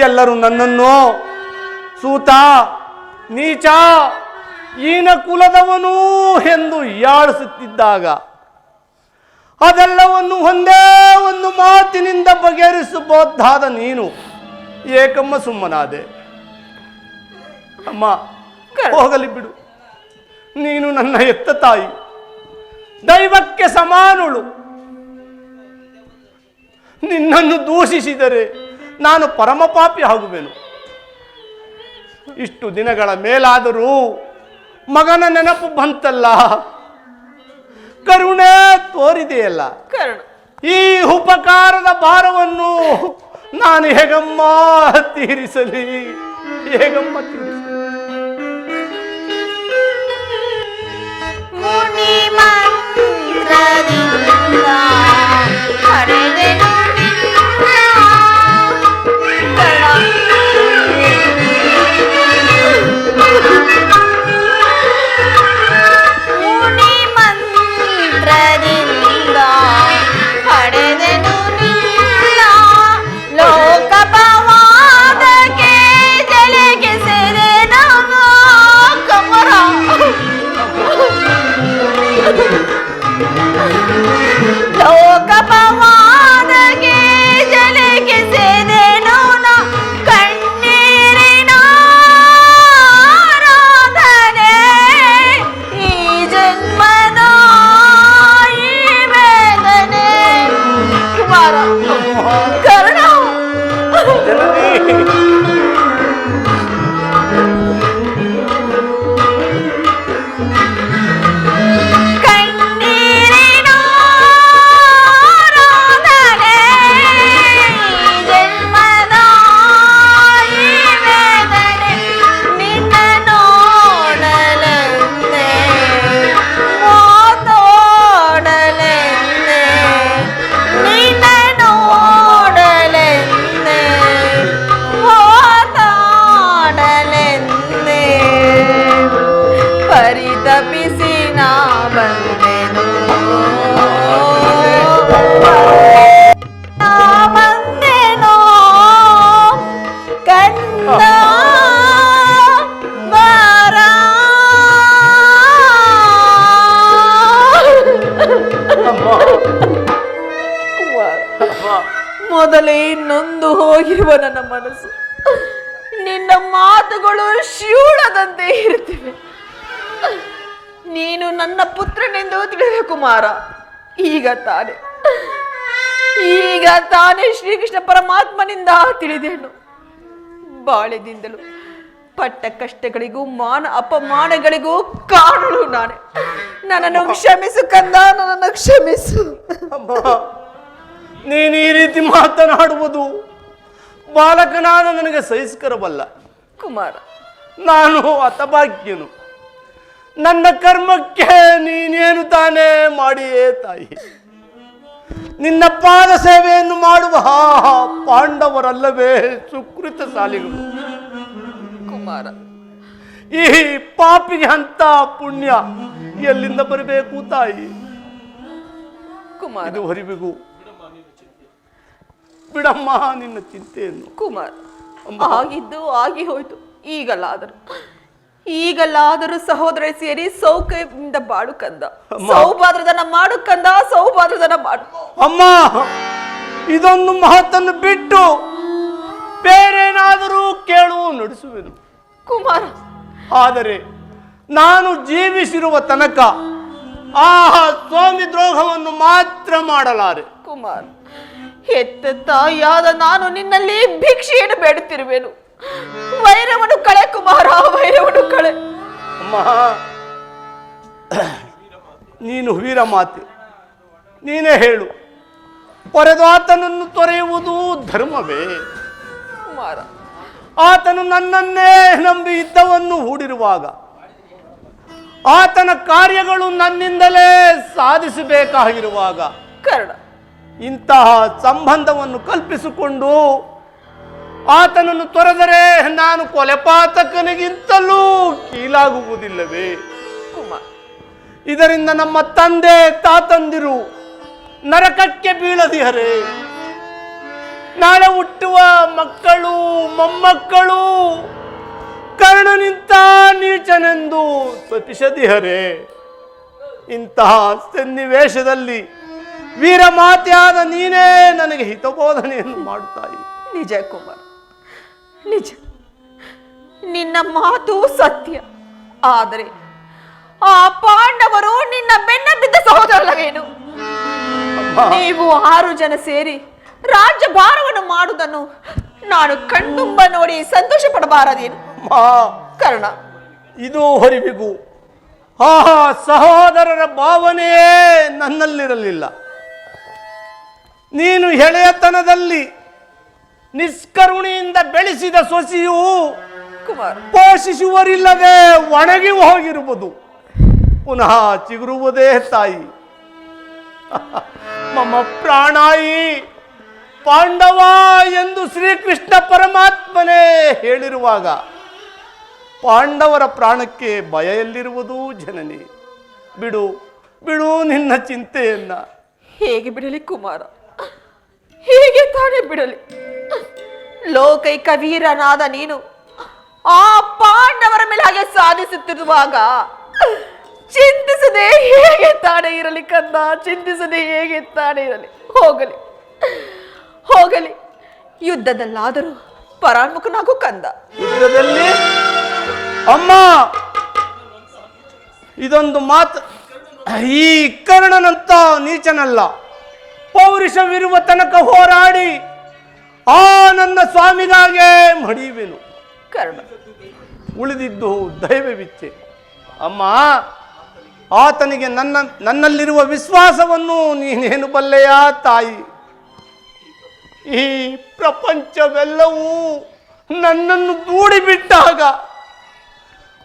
ಎಲ್ಲರೂ ನನ್ನನ್ನು ಸೂತ ನೀಚ ಈನ ಕುಲದವನು ಎಂದು ಹೀಯಾಳಿಸುತ್ತಿದ್ದಾಗ ಅದೆಲ್ಲವನ್ನು ಒಂದೇ ಒಂದು ಮಾತಿನಿಂದ ಬಗೆಹರಿಸಬಹುದಾದ ನೀನು ಏಕಮ್ಮ ಸುಮ್ಮನಾದೆ ಅಮ್ಮ ಹೋಗಲಿ ಬಿಡು ನೀನು ನನ್ನ ಎತ್ತ ತಾಯಿ ದೈವಕ್ಕೆ ಸಮಾನಳು ನಿನ್ನನ್ನು ದೂಷಿಸಿದರೆ ನಾನು ಪರಮಪಾಪಿ ಆಗುವೆನು ಇಷ್ಟು ದಿನಗಳ ಮೇಲಾದರೂ ಮಗನ ನೆನಪು ಬಂತಲ್ಲ ಕರುಣೆ ತೋರಿದೆಯಲ್ಲ ಕರ್ಣ, ಈ ಉಪಕಾರದ ಭಾರವನ್ನು ನಾನು ಹೇಗಮ್ಮ ತೀರಿಸಲಿ ಹೇಗಮ್ಮ ತೀರಿಸಲಿ ಮುನಿ ಮಂಗ ಪಡೆದೆನು ಮುನಿ ಮಂತ್ರದಿಂದ ಪಡೆದೆನು ನಿನ್ನ ಲೋಕಪವಾದಕ್ಕೆ ಜಲೆಗೆ ಸೆರೆನು ಕಮರ ಲೋಕಪವಾದಕ್ಕೆ ಜಲೆಗೆ ಸೆರೆನು ಕಣ್ಣೀರಿನ ಆರಾಧನೆ ಈ ಜನ್ಮದ ಈ ವೇದನೆ ಕುಮಾರ ಕರ್ಣ ಕಣ್ಣೀರಿನ ಆರಾಧನೆ ಈ ಜನ್ಮದ ಈ ವೇದನೆ ನಿನ್ನ ನೋಡಲೆಂದೇ ಮಾತಾಡಲೆಂದೇ ನಿನ್ನ ನೋಡಲೆಂದೇ ಮಾತಾಡಲೆಂದೇ ಪರಿತಪಿಸಿ ನಾ ಬಂದೆನು ನಾ ಬಂದೆನೋ ಕನ್ನ ಬಾರ ಮೊದಲೇ ನೊಂದು ಹೋಗಿರುವ ನನ್ನ ಮನಸ್ಸು ನಿನ್ನ ಮಾತುಗಳು ಶೂಳದಂತೆ ಇರುತ್ತಿವೆ. ನೀನು ನನ್ನ ಪುತ್ರನೆಂದು ತಿಳಿದ ಕುಮಾರ. ಈಗ ತಾನೇ ಶ್ರೀಕೃಷ್ಣ ಪರಮಾತ್ಮನಿಂದ ತಿಳಿದೇನು. ಬಾಳ್ಯದಿಂದಲೂ ಪಟ್ಟ ಕಷ್ಟಗಳಿಗೂ ಮಾನ ಅಪಮಾನಗಳಿಗೂ ಕಾರಣಳು ನಾನೇ. ನನ್ನನ್ನು ಕ್ಷಮಿಸು ಕಂದ, ನನ್ನನ್ನು ಕ್ಷಮಿಸು. ನೀನು ಈ ರೀತಿ ಮಾತನಾಡುವುದು ಬಾಲಕನಾದ ನನಗೆ ಸಹಿಸ್ಕರಬಲ್ಲ ಕುಮಾರ. ನಾನು ಹತಭಾಗ್ಯನು. ನನ್ನ ಕರ್ಮಕ್ಕೆ ನೀನೇನು ತಾನೇ ಮಾಡಿಯೇ ತಾಯಿ. ನಿನ್ನ ಪಾದ ಸೇವೆಯನ್ನು ಮಾಡುವ ಪಾಂಡವರಲ್ಲವೇ ಸುಕೃತಶಾಲಿಗಳು. ಕುಮಾರ, ಈ ಪಾಪಿಗೆ ಅಂತ ಪುಣ್ಯ ಎಲ್ಲಿಂದ ಬರಬೇಕು ತಾಯಿ? ಕುಮಾರ, ಇದುವರೆಗೂ ಬಿಡಮ್ಮ ನಿನ್ನ ಚಿಂತೆಯನ್ನು. ಕುಮಾರ್, ಆಗಿದ್ದು ಆಗಿ ಹೋಯ್ತು. ಈಗಲಾದರೂ ಸಹೋದರ ಸೇರಿ ಸೌಖ್ಯದಿಂದ ಬಾಡು ಕಂದ. ಸೌಭಾದ್ರದನ ಮಾಡು ಕಂದ, ಸೌಭಾದ್ರದನ ಮಾಡು. ಅಮ್ಮ, ಇದೊಂದು ಮಹತ್ತನ್ನು ಬಿಟ್ಟು ಬೇರೇನಾದರೂ ಕೇಳು ನಡೆಸುವೆನು ಕುಮಾರ. ಆದರೆ ನಾನು ಜೀವಿಸಿರುವ ತನಕ ಆ ಸ್ವಾಮಿ ದ್ರೋಹವನ್ನು ಮಾತ್ರ ಮಾಡಲಾರೆ. ಕುಮಾರ್, ಹೆತ್ತ ತಾಯಿಯಾದ ನಾನು ನಿನ್ನಲ್ಲಿ ಭಿಕ್ಷೆಯನ್ನು ಬೇಡುತ್ತಿರುವೆನು. ವೈರವನ್ನು ಕಳೆ ಕುಮಾರ, ವೈರವನ್ನು ಕಳೆ. ಅಮ್ಮ, ನೀನು ವೀರ ಮಾತೆ, ನೀನೇ ಹೇಳು. ಪೊರೆದು ಆತನನ್ನು ತೊರೆಯುವುದು ಧರ್ಮವೇ? ಕುಮಾರ, ಆತನು ನನ್ನನ್ನೇ ನಂಬಿ ಯುದ್ಧವನ್ನು ಹೂಡಿರುವಾಗ ಆತನ ಕಾರ್ಯಗಳು ನನ್ನಿಂದಲೇ ಸಾಧಿಸಬೇಕಾಗಿರುವಾಗ ಕರ್ಣ, ಇಂತಹ ಸಂಬಂಧವನ್ನು ಕಲ್ಪಿಸಿಕೊಂಡು ಆತನನ್ನು ತೊರೆದರೆ ನಾನು ಕೊಲೆಪಾತಕನಿಗಿಂತಲೂ ಕೀಲಾಗುವುದಿಲ್ಲವೇ? ಕುಮಾರ್, ಇದರಿಂದ ನಮ್ಮ ತಂದೆ ತಾತಂದಿರು ನರಕಕ್ಕೆ ಬೀಳದಿಹರೆ? ನಾಳೆ ಹುಟ್ಟುವ ಮಕ್ಕಳು ಮೊಮ್ಮಕ್ಕಳು ಕರ್ಣನಿಂತ ನೀಚನೆಂದು ತಪಿಸದಿಹರೆ? ಇಂತಹ ಸನ್ನಿವೇಶದಲ್ಲಿ ವೀರಮಾತೆಯಾದ ನೀನೇ ನನಗೆ ಹಿತಬೋಧನೆಯನ್ನು ಮಾಡುತ್ತಾಯಿ. ನಿಜ ಕುಮಾರ್, ನಿಜ. ನಿನ್ನ ಮಾತು ಸತ್ಯ. ಆದರೆ ಆ ಪಾಂಡವರು ನಿನ್ನ ಬೆನ್ನ ಬಿದ್ದ ಸಹೋದರಲ್ಲವೇನು? ನೀವು 6 ಜನ ಸೇರಿ ರಾಜ್ಯ ಭಾರವನ್ನು ಮಾಡುವುದನ್ನು ನಾನು ಕಣ್ತುಂಬ ನೋಡಿ ಸಂತೋಷ ಪಡಬಾರದೇನು? ಕರ್ಣ, ಇದು ಹೊರಬಿಗು ಆ ಸಹೋದರರ ಭಾವನೆಯೇ ನನ್ನಲ್ಲಿರಲಿಲ್ಲ. ನೀನು ಎಳೆಯತನದಲ್ಲಿ ನಿಷ್ಕರುಣಿಯಿಂದ ಬೆಳೆಸಿದ ಸೊಸೆಯು ಕುಮಾರ್, ಪೋಷಿಸುವರಿಲ್ಲದೆ ಒಣಗಿ ಹೋಗಿರುವುದು ಪುನಃ ಚಿಗುರುವುದೇ ತಾಯಿ. ಮಮ ಪ್ರಾಣಾಯಿ ಪಾಂಡವ ಎಂದು ಶ್ರೀಕೃಷ್ಣ ಪರಮಾತ್ಮನೇ ಹೇಳಿರುವಾಗ ಪಾಂಡವರ ಪ್ರಾಣಕ್ಕೆ ಭಯ ಎಲ್ಲಿರುವುದು ಜನನಿ? ಬಿಡು ಬಿಡು ನಿನ್ನ ಚಿಂತೆಯನ್ನ. ಹೇಗೆ ಬಿಡಲಿ ಕುಮಾರ, ಹೇಗೆ ತಾನೇ ಬಿಡಲಿ? ಲೋಕೈಕ ವೀರನಾದ ನೀನು ಆ ಪಾಂಡವರ ಮೇಲೆ ಹಾಗೆ ಸಾಧಿಸುತ್ತಿರುವಾಗ ಚಿಂತಿಸದೆ ಹೇಗೆ ತಾನೇ ಇರಲಿ ಕಂದ? ಚಿಂತಿಸದೆ ಹೇಗೆ ತಾನೇ ಇರಲಿ? ಹೋಗಲಿ ಹೋಗಲಿ, ಯುದ್ಧದಲ್ಲಾದರೂ ಪರಾನ್ಮುಖನಾಗು ಕಂದ. ಯುದ್ಧದಲ್ಲಿ ಅಮ್ಮ, ಇದೊಂದು ಮಾತು, ಈ ಕರ್ಣನಂತ ನೀಚನಲ್ಲ. ಪೌರುಷವಿರುವ ತನಕ ಹೋರಾಡಿ ಆ ನನ್ನ ಸ್ವಾಮಿಗಾಗೆ ಮಡಿಯುವೆನು. ಕರ್ಣ, ಉಳಿದಿದ್ದು ದೈವವಿಚ್ಛೆ. ಅಮ್ಮ, ಆತನಿಗೆ ನನ್ನಲ್ಲಿರುವ ವಿಶ್ವಾಸವನ್ನು ನೀನೇನು ಬಲ್ಲೆಯ ತಾಯಿ? ಈ ಪ್ರಪಂಚವೆಲ್ಲವೂ ನನ್ನನ್ನು ದೂಡಿಬಿಟ್ಟಾಗ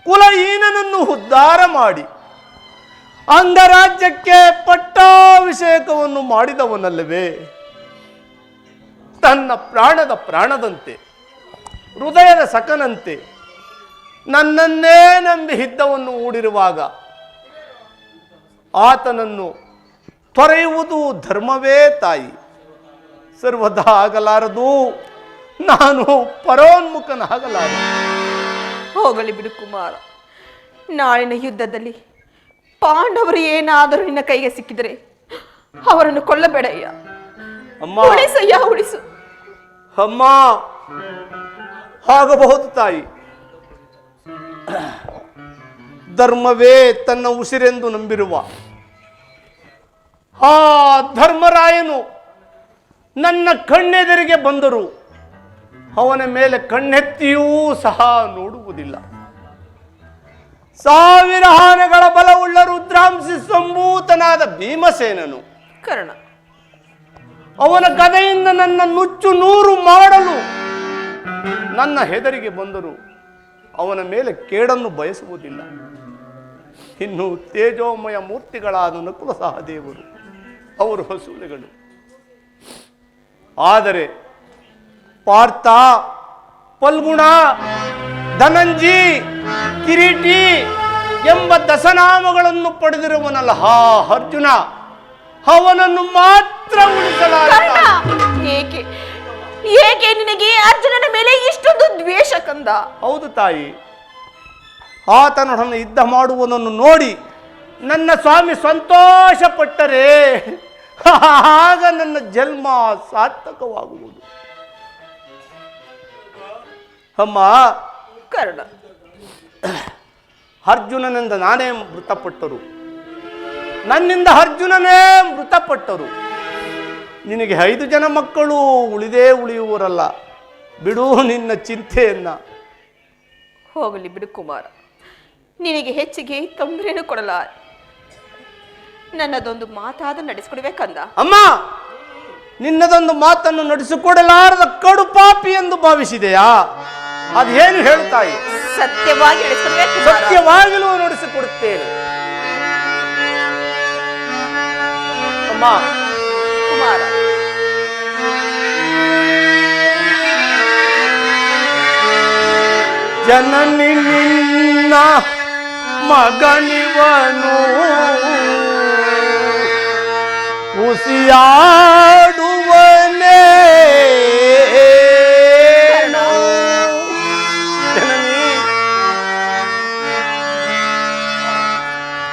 ಕುಲಹೀನನನ್ನು ಉದ್ಧಾರ ಮಾಡಿ ಅಂಗರಾಜ್ಯಕ್ಕೆ ಪಟ್ಟಾಭಿಷೇಕವನ್ನು ಮಾಡಿದವನಲ್ಲವೇ? ತನ್ನ ಪ್ರಾಣದ ಪ್ರಾಣದಂತೆ, ಹೃದಯದ ಸಖನಂತೆ ನನ್ನನ್ನೇ ನಂಬಿ ಇದ್ದವನ್ನು ಹೂಡಿರುವಾಗ ಆತನನ್ನು ತೊರೆಯುವುದು ಧರ್ಮವೇ ತಾಯಿ? ಸರ್ವದಾ ಆಗಲಾರದು. ನಾನು ಪರೋನ್ಮುಖನಾಗಲಾರ. ಹೋಗಲಿ ಬಿಡು ಕುಮಾರ. ನಾಳಿನ ಯುದ್ಧದಲ್ಲಿ ಪಾಂಡವರು ಏನಾದರೂ ನಿನ್ನ ಕೈಗೆ ಸಿಕ್ಕಿದರೆ ಅವರನ್ನು ಕೊಲ್ಲಬೇಡಯ್ಯ. ಅಮ್ಮ, ಉಳಿಸಯ್ಯ, ಉಳಿಸು. ಅಮ್ಮ, ಆಗಬಹುದು ತಾಯಿ. ಧರ್ಮವೇ ತನ್ನ ಉಸಿರೆಂದು ನಂಬಿರುವ ಆ ಧರ್ಮರಾಯನು ನನ್ನ ಕಣ್ಣೆದುರಿಗೆ ಬಂದರು ಅವನ ಮೇಲೆ ಕಣ್ಣೆತ್ತಿಯೂ ಸಹ ನೋಡುವುದಿಲ್ಲ. 1000 ಆನೆಗಳ ಬಲವುಳ್ಳ ರುದ್ರಾಂಶಿ ಸಂಭೂತನಾದ ಭೀಮಸೇನನು ಕರ್ಣ, ಅವನ ಗದೆಯಿಂದ ನನ್ನ ನುಚ್ಚು ನೂರು ಮಾಡಲು ನನ್ನ ಹೆದರಿಗೆ ಬಂದರು ಅವನ ಮೇಲೆ ಕೇಡನ್ನು ಬಯಸುವುದಿಲ್ಲ. ಇನ್ನು ತೇಜೋಮಯ ಮೂರ್ತಿಗಳಾದ ನಕುಲ ಸಹದೇವರು, ಅವರು ಹಸುಳೆಗಳು. ಆದರೆ ಪಾರ್ಥ, ಫಲ್ಗುಣ, ಧನಂಜಿ, ಕಿರೀಟಿ ಎಂಬ ದಶನಾಮಗಳನ್ನು ಪಡೆದಿರುವನಲ್ಲ ಆ ಅರ್ಜುನ, ಅವನನ್ನು ಮಾತ್ರ ಉಳಿಸಲಾರ. ಏಕೆ ಏಕೆ ನಿನಗೆ ಅರ್ಜುನನ ಮೇಲೆ ಇಷ್ಟೊಂದು ದ್ವೇಷ ಕಂದ? ಹೌದು ತಾಯಿ, ಆತನೊಡನೆ ಯುದ್ಧ ಮಾಡುವುದನ್ನು ನೋಡಿ ನನ್ನ ಸ್ವಾಮಿ ಸಂತೋಷ ಪಟ್ಟರೆ ಆಗ ನನ್ನ ಜನ್ಮ ಸಾರ್ಥಕವಾಗುವುದು. ಅಮ್ಮ, ಕರ್ಣ, ಅರ್ಜುನನಿಂದ ನಾನೇ ಮೃತಪಟ್ಟರು, ನನ್ನಿಂದ ಅರ್ಜುನನೇ ಮೃತಪಟ್ಟರು. ನಿನಗೆ 5 ಜನ ಮಕ್ಕಳು ಉಳಿದೇ ಉಳಿಯುವರಲ್ಲ. ಬಿಡು ನಿನ್ನ ಚಿಂತೆಯನ್ನ. ಹೋಗಲಿ ಬಿಡು ಕುಮಾರ, ನಿನಗೆ ಹೆಚ್ಚಿಗೆ ತೊಂದರೆಯನ್ನು ಕೊಡಲ. ನನ್ನದೊಂದು ಮಾತಾದ ನಡೆಸಿಕೊಡ್ಬೇಕಂದ. ಅಮ್ಮ, ನಿನ್ನದೊಂದು ಮಾತನ್ನು ನಡೆಸಿಕೊಡಲಾರದ ಕಡು ಪಾಪಿ ಎಂದು ಭಾವಿಸಿದೆಯಾ? ಅದೇನು ಹೇಳ್ತಾಯಿ? ಸತ್ಯವಾಗಿ ನಡೆಸಿಕೊಡ್ಬೇಕು. ಸತ್ಯವಾಗಲೂ ನಡೆಸಿಕೊಡುತ್ತೇನೆ ಅಮ್ಮ. ಕುಮಾರ, ಜನನಿ ನಿನ್ನ ಮಗನಿವನು ಉಸಿಯಾಡುವನೇ.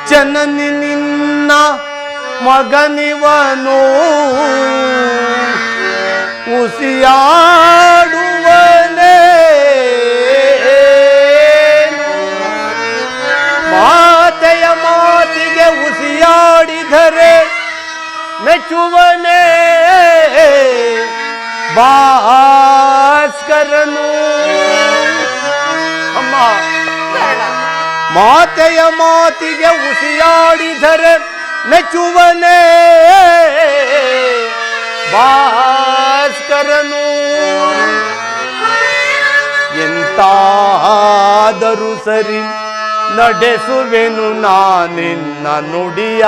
ಜನನಿ ನಿನ್ನ ಮಗನಿವನು ಉಸಿಯಾಡುವನೇ. ಮಾತೆಯ ಮಾತಿಗೆ ಉಸಿಯಾಡಿದರೆ ಮೆಚ್ಚುವನೇ ಭಾಸ್ಕರನು. ಅಮ್ಮ, ಮಾತೆಯ ಮಾತಿಗೆ ಉಸಿಯಾಡಿದರೆ ಮೆಚ್ಚುವನೇ ಭಾಸ್ಕರನು. ಎಂತಾದರೂ ಸರಿ ನಡೆಸುವೆನು ನಾನಿನ್ನ ನುಡಿಯ.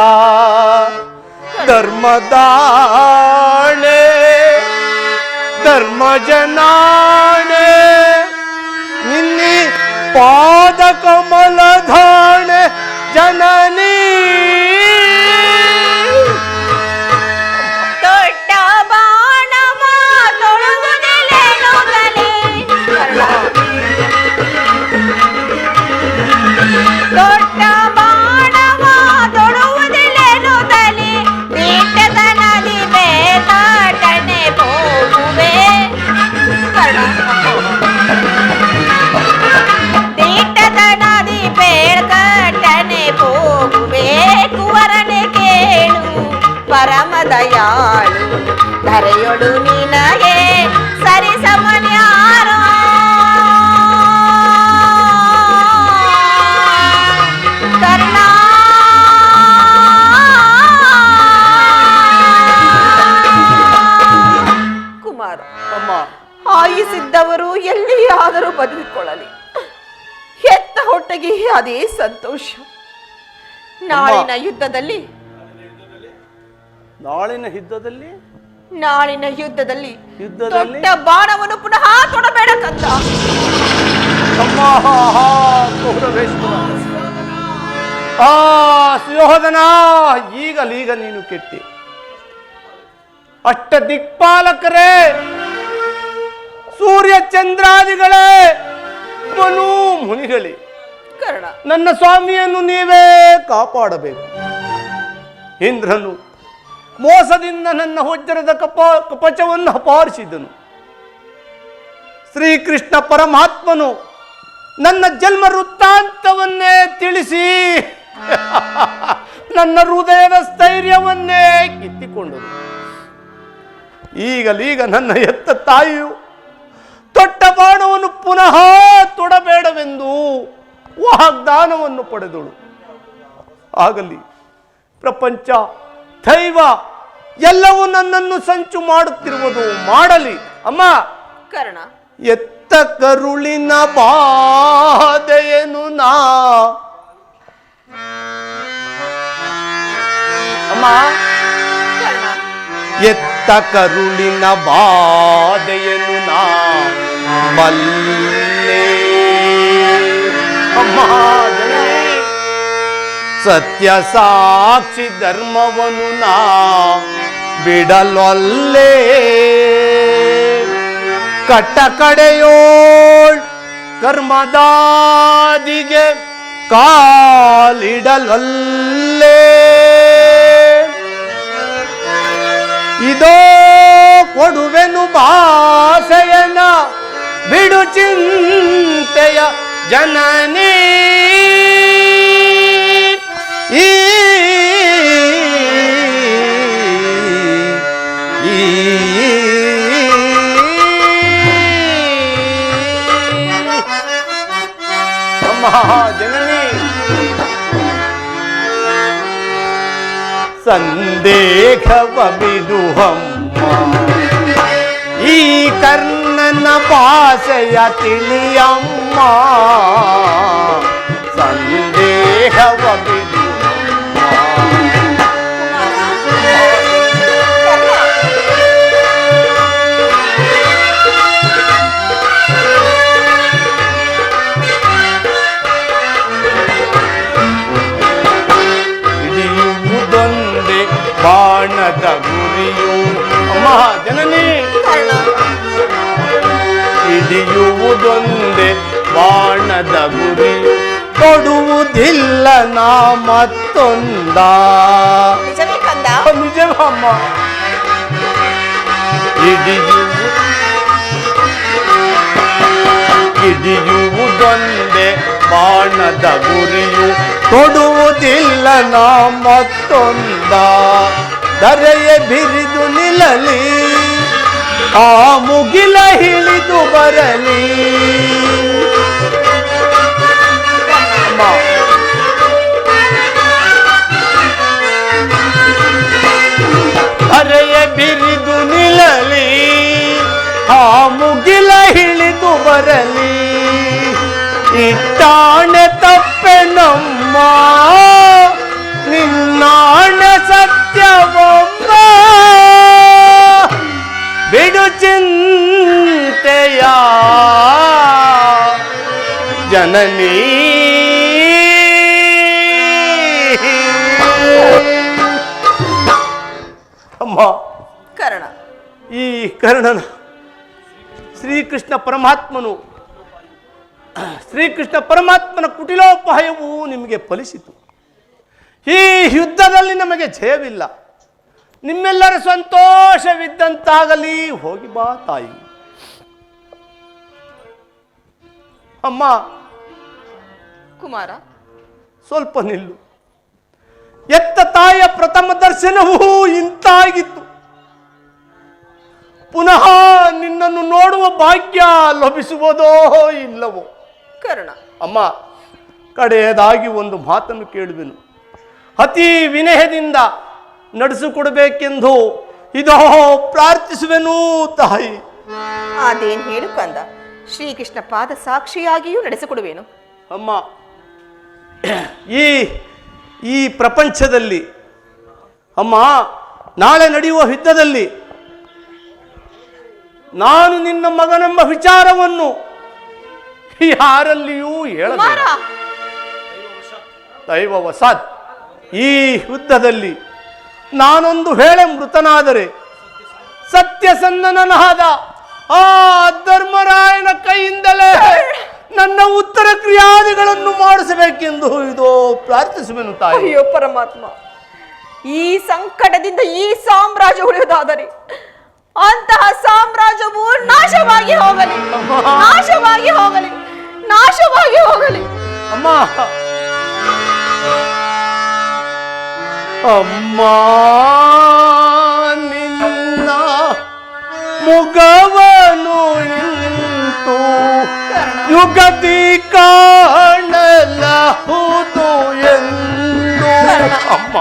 ಧರ್ಮದಾಣೆ ಧರ್ಮ ಜನಾಣೆ ನಿನ್ನಿ ಪಾದ ಕಮಲ ಧಾಣೆ ಜನನೀ ದೊಡ್ಡ ಬಾಣವ ತೊಡುವುದಿಲ್ಲೇನೋ ತಲೆ ದೊಡ್ಡ ಬಾಣವ ತೊಡುವುದಿಲ್ಲೇನೋ ತಲೆ ದೀಟದ ನದಿ ಬೇತಾಟನೆ ಹೋಗುವೆ ದೀಟದ ನದಿ ಬೇಳ್ಕಟನೆ ಹೋಗುವೆ ಕುವರನೆ ಕೇಳು ಪರಮ ದಯಾಳು ಧರೆಯೊಳು ನಿನಗೆ ಸರಿ ಸಮನ್ಯಾರೋ ಕರ್ಣ ಕುಮಾರ ಅಮ್ಮ ಆಯಿಸಿದ್ದವರು ಎಲ್ಲಿಯಾದರೂ ಬದುಕಿಕೊಳ್ಳಲಿ ಹೆತ್ತ ಹೊಟ್ಟೆಗೆ ಅದೇ ಸಂತೋಷ ನಾಳಿನ ಯುದ್ಧದಲ್ಲಿ ನಾಳಿನ ಯುದ್ಧದಲ್ಲಿ ಯುದ್ಧದಲ್ಲಿ? ದೊಡ್ಡ ಬಾಣವನ್ನು ಪುನಃ ತೊಡಬೇಡ ಕಂದ ಅಮ್ಮ ಕೌರವೇಶ್ವರ ಆ ಸುಯೋಧನ ಈಗಲೀಗ ನೀನು ಕೆಟ್ಟಿ ಅಷ್ಟ ದಿಕ್ಪಾಲಕರೇ ಸೂರ್ಯ ಚಂದ್ರಾದಿಗಳೇ ಮನು ಮುನಿಗಳೇ ಕರ್ಣ ನನ್ನ ಸ್ವಾಮಿಯನ್ನು ನೀವೇ ಕಾಪಾಡಬೇಕು. ಇಂದ್ರನು ಮೋಸದಿಂದ ನನ್ನ ವಜ್ರದ ಕಪಚವನ್ನು ಅಪಹರಿಸಿದನು. ಶ್ರೀಕೃಷ್ಣ ಪರಮಾತ್ಮನು ನನ್ನ ಜನ್ಮ ವೃತ್ತಾಂತವನ್ನೇ ತಿಳಿಸಿ ನನ್ನ ಹೃದಯದ ಸ್ಥೈರ್ಯವನ್ನೇ ಕಿತ್ತಿಕೊಂಡರು. ಈಗಲೀಗ ನನ್ನ ಎತ್ತ ತಾಯಿಯು ತೊಟ್ಟ ಬಾಣವನ್ನು ಪುನಃ ತೊಡಬೇಡವೆಂದು ವಾಗ್ದಾನವನ್ನು ಪಡೆದಳು. ಆಗಲಿ ಪ್ರಪಂಚ ದೈವ ಎಲ್ಲವೂ ನನ್ನನ್ನು ಸಂಚು ಮಾಡುತ್ತಿರುವುದು ಮಾಡಲಿ. ಅಮ್ಮ ಕರ್ಣ ಎತ್ತ ಕರುಳಿನ ಬಾಧೆಯನು ನಾ ಅಮ್ಮ ಕರ್ಣ ಎತ್ತ ಕರುಳಿನ ಬಾಧೆಯನು ನಾ ಬಲ್ಲೆ ಅಮ್ಮ ಜನನಿ ಸತ್ಯ ಸಾಕ್ಷಿ ಧರ್ಮವನು ನಾ ಬಿಡಲೊಲ್ಲೆ ಕಟ್ಟ ಕಡೆಯೋಳ್ ಕರ್ಮದಾದಿಗೆ ಕಾಲಿಡಲೊಲ್ಲೆ ಇದೋ ಕೊಡುವೆನು ಭಾಷೆಯನ ಬಿಡು ಚಿಂತೆಯ ಜನನೇ ಈ ಜನನಿ ಸಂದೇಹವ ಬಿಡುವಮ್ಮ ಈ ಕರ್ಣನ ಭಾಷೆಯ ತಿಳಿಯಮ್ಮ ಸಂದೇಹವ ಬಿಡುವಮ್ಮ ಹಿಡಿಯುವುದೊಂದೇ ಬಾಣದ ಗುರಿಯು ಅಮ್ಮ ಜನನಿ ಹಿಡಿಯುವುದೊಂದೇ ಬಾಣದ ಗುರಿಯು ಕೊಡುವುದಿಲ್ಲ ನಾ ಮತ್ತೊಂದ ನಿಜವೇ ಕಂದ ನಿಜವಮ್ಮ ಹಿಡಿಯುವುದೊಂದೇ ಬಾಣದ ಗುರಿಯು ಕೊಡುವುದಿಲ್ಲ ನಾ ಮತ್ತೊಂದ ಧರೆಯ ಬಿರಿದು ನಿಲ್ಲಲಿ ಆ ಮುಗಿಲ ಹಿಡಿದು ಬರಲಿ ಧರೆಯ ಬಿರಿದು ನಿಲ್ಲಲಿ ಆ ಮುಗಿಲ ಹಿಡಿದು ಬರಲಿ ಇಟ್ಟಾಣೆ ತಪ್ಪೆ ನಮ್ಮ ನಿನ್ನಾಣೆ ಸತ್ಯವೋ ಜನನೀ ಅಮ್ಮ, ಕರ್ಣ, ಈ ಕರ್ಣನ ಶ್ರೀಕೃಷ್ಣ ಪರಮಾತ್ಮನ ಕುಟಿಲೋಪಾಯವು ನಿಮಗೆ ಫಲಿಸಿತು. ಈ ಯುದ್ಧದಲ್ಲಿ ನಮಗೆ ಜಯವಿಲ್ಲ. ನಿಮ್ಮೆಲ್ಲರ ಸಂತೋಷವಿದ್ದಂತಾಗಲಿ. ಹೋಗಿ ಬಾ ತಾಯಿ. ಅಮ್ಮ, ಕುಮಾರ, ಸ್ವಲ್ಪ ನಿಲ್ಲು. ಎತ್ತ ತಾಯಿಯ ಪ್ರಥಮ ದರ್ಶನವೂ ಇಂತಾಗಿತ್ತು. ಪುನಃ ನಿನ್ನನ್ನು ನೋಡುವ ಭಾಗ್ಯ ಲಭಿಸುವುದೋ ಇಲ್ಲವೋ? ಕರ್ಣ, ಅಮ್ಮ, ಕಡೆಯದಾಗಿ ಒಂದು ಮಾತನ್ನು ಕೇಳುವೆನು. ಅತಿ ವಿನಯದಿಂದ ನಡೆಸಿಕೊಡಬೇಕೆಂದು ಇದೋ ಪ್ರಾರ್ಥಿಸುವೆನು ತಾಯಿ. ಅದೇನು ಹೇಳು ಕಂದ. ಶ್ರೀಕೃಷ್ಣ ಪಾದ ಸಾಕ್ಷಿಯಾಗಿಯೂ ನಡೆಸಿಕೊಡುವೇನು. ಅಮ್ಮ, ಈ ಪ್ರಪಂಚದಲ್ಲಿ ಅಮ್ಮ, ನಾಳೆ ನಡೆಯುವ ಯುದ್ಧದಲ್ಲಿ ನಾನು ನಿನ್ನ ಮಗನೆಂಬ ವಿಚಾರವನ್ನು ಯಾರಲ್ಲಿಯೂ ಹೇಳಬೇಡ. ದೈವವಶಾತ್ ಈ ಯುದ್ಧದಲ್ಲಿ ನಾನೊಂದು ವೇಳೆ ಮೃತನಾದರೆ ಸತ್ಯಸಂಧನನಾದ ಆ ಧರ್ಮರಾಯನ ಕೈಯಿಂದಲೇ ನನ್ನ ಉತ್ತರ ಕ್ರಿಯಾದಿಗಳನ್ನು ಮಾಡಿಸಬೇಕೆಂದು ಇದು ಪ್ರಾರ್ಥಿಸುವೆನು ತಾಯಿ. ಅಯ್ಯೋ ಪರಮಾತ್ಮ, ಈ ಸಂಕಟದಿಂದ ಈ ಸಾಮ್ರಾಜ್ಯ ಉಳಿಯುವುದಾದರೆ ಅಂತಹ ಸಾಮ್ರಾಜ್ಯವು ನಾಶವಾಗಿ ಹೋಗಲಿ, ನಾಶವಾಗಿ ಹೋಗಲಿ, ನಾಶವಾಗಿ ಹೋಗಲಿ. ಅಮ್ಮ, ಅಮ್ಮ, ನಿನ್ನ ಮುಗವನು ನಿಂತು ಯುಗದಿ ಕಾಣಲಹುದು ಎಂದು. ಅಮ್ಮ,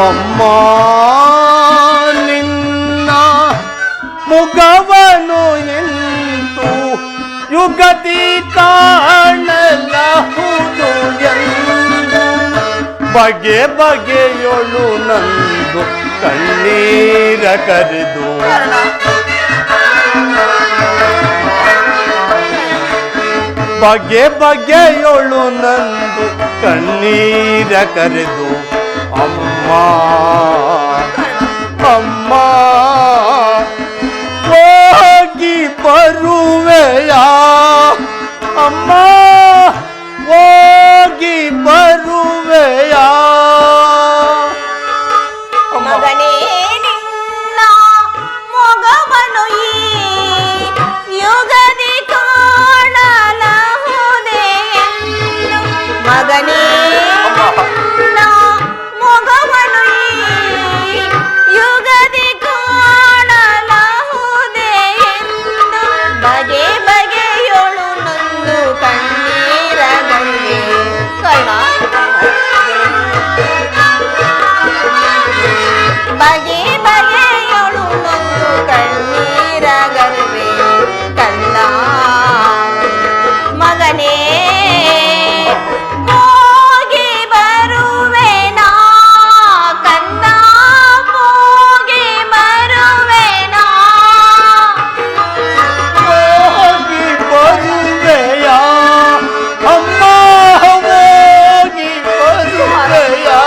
ಅಮ್ಮ, ನಿನ್ನ ಮುಗವನು ನಿಂತು ಯುಗದಿ ಕಾಣಲಹುದು ಎಂದು ಬಗೆ ಬಗೆಯೊಳು ನಂದು ಕಣ್ಣೀರ ಕರೆದು ಬಗೆ ಬಗೆಯೊಳು ನಂದು ಕಣ್ಣೀರ ಕರೆದು ಅಮ್ಮ, ಅಮ್ಮ, ಹೋಗಿ ಬರುವೆಯಾ? ಅಮ್ಮ, ಹೋಗಿ ಬರುವೆಯಾ? ಮಗನೇ, ನಿನ್ನ ಮೊಗವನು ಈ ಯುಗದಿ ಕಾಣಲಹುದೆ ಎಂದು. ಮಗನೇ, ನಿನ್ನ ಮೊಗವನು ಈ ಯುಗದಿ ಕಾಣಲಹುದೆ ಎಂದು ಬಗೆ ಬಗೆಯೊಳು ನೊಂದು ಕಣ್ಣೀರಗಳಿವೆ. ಕರ್ಣ, ಬಗೆ ಬಗೆಯೊಳು ನೊಂದು ಕಣ್ಣೀರಗಳಿವೆ. ಕಂದ, ಮಗನೇ, ಹೋಗಿ ಬರುವೆನಾ? ಕಂದ, ಹೋಗಿ ಬರುವೆನಾ? ಹೋಗಿ ಬರುವೆಯಾ? ಅಮ್ಮ, ಹೋಗಿ ಬರುವೆಯಾ?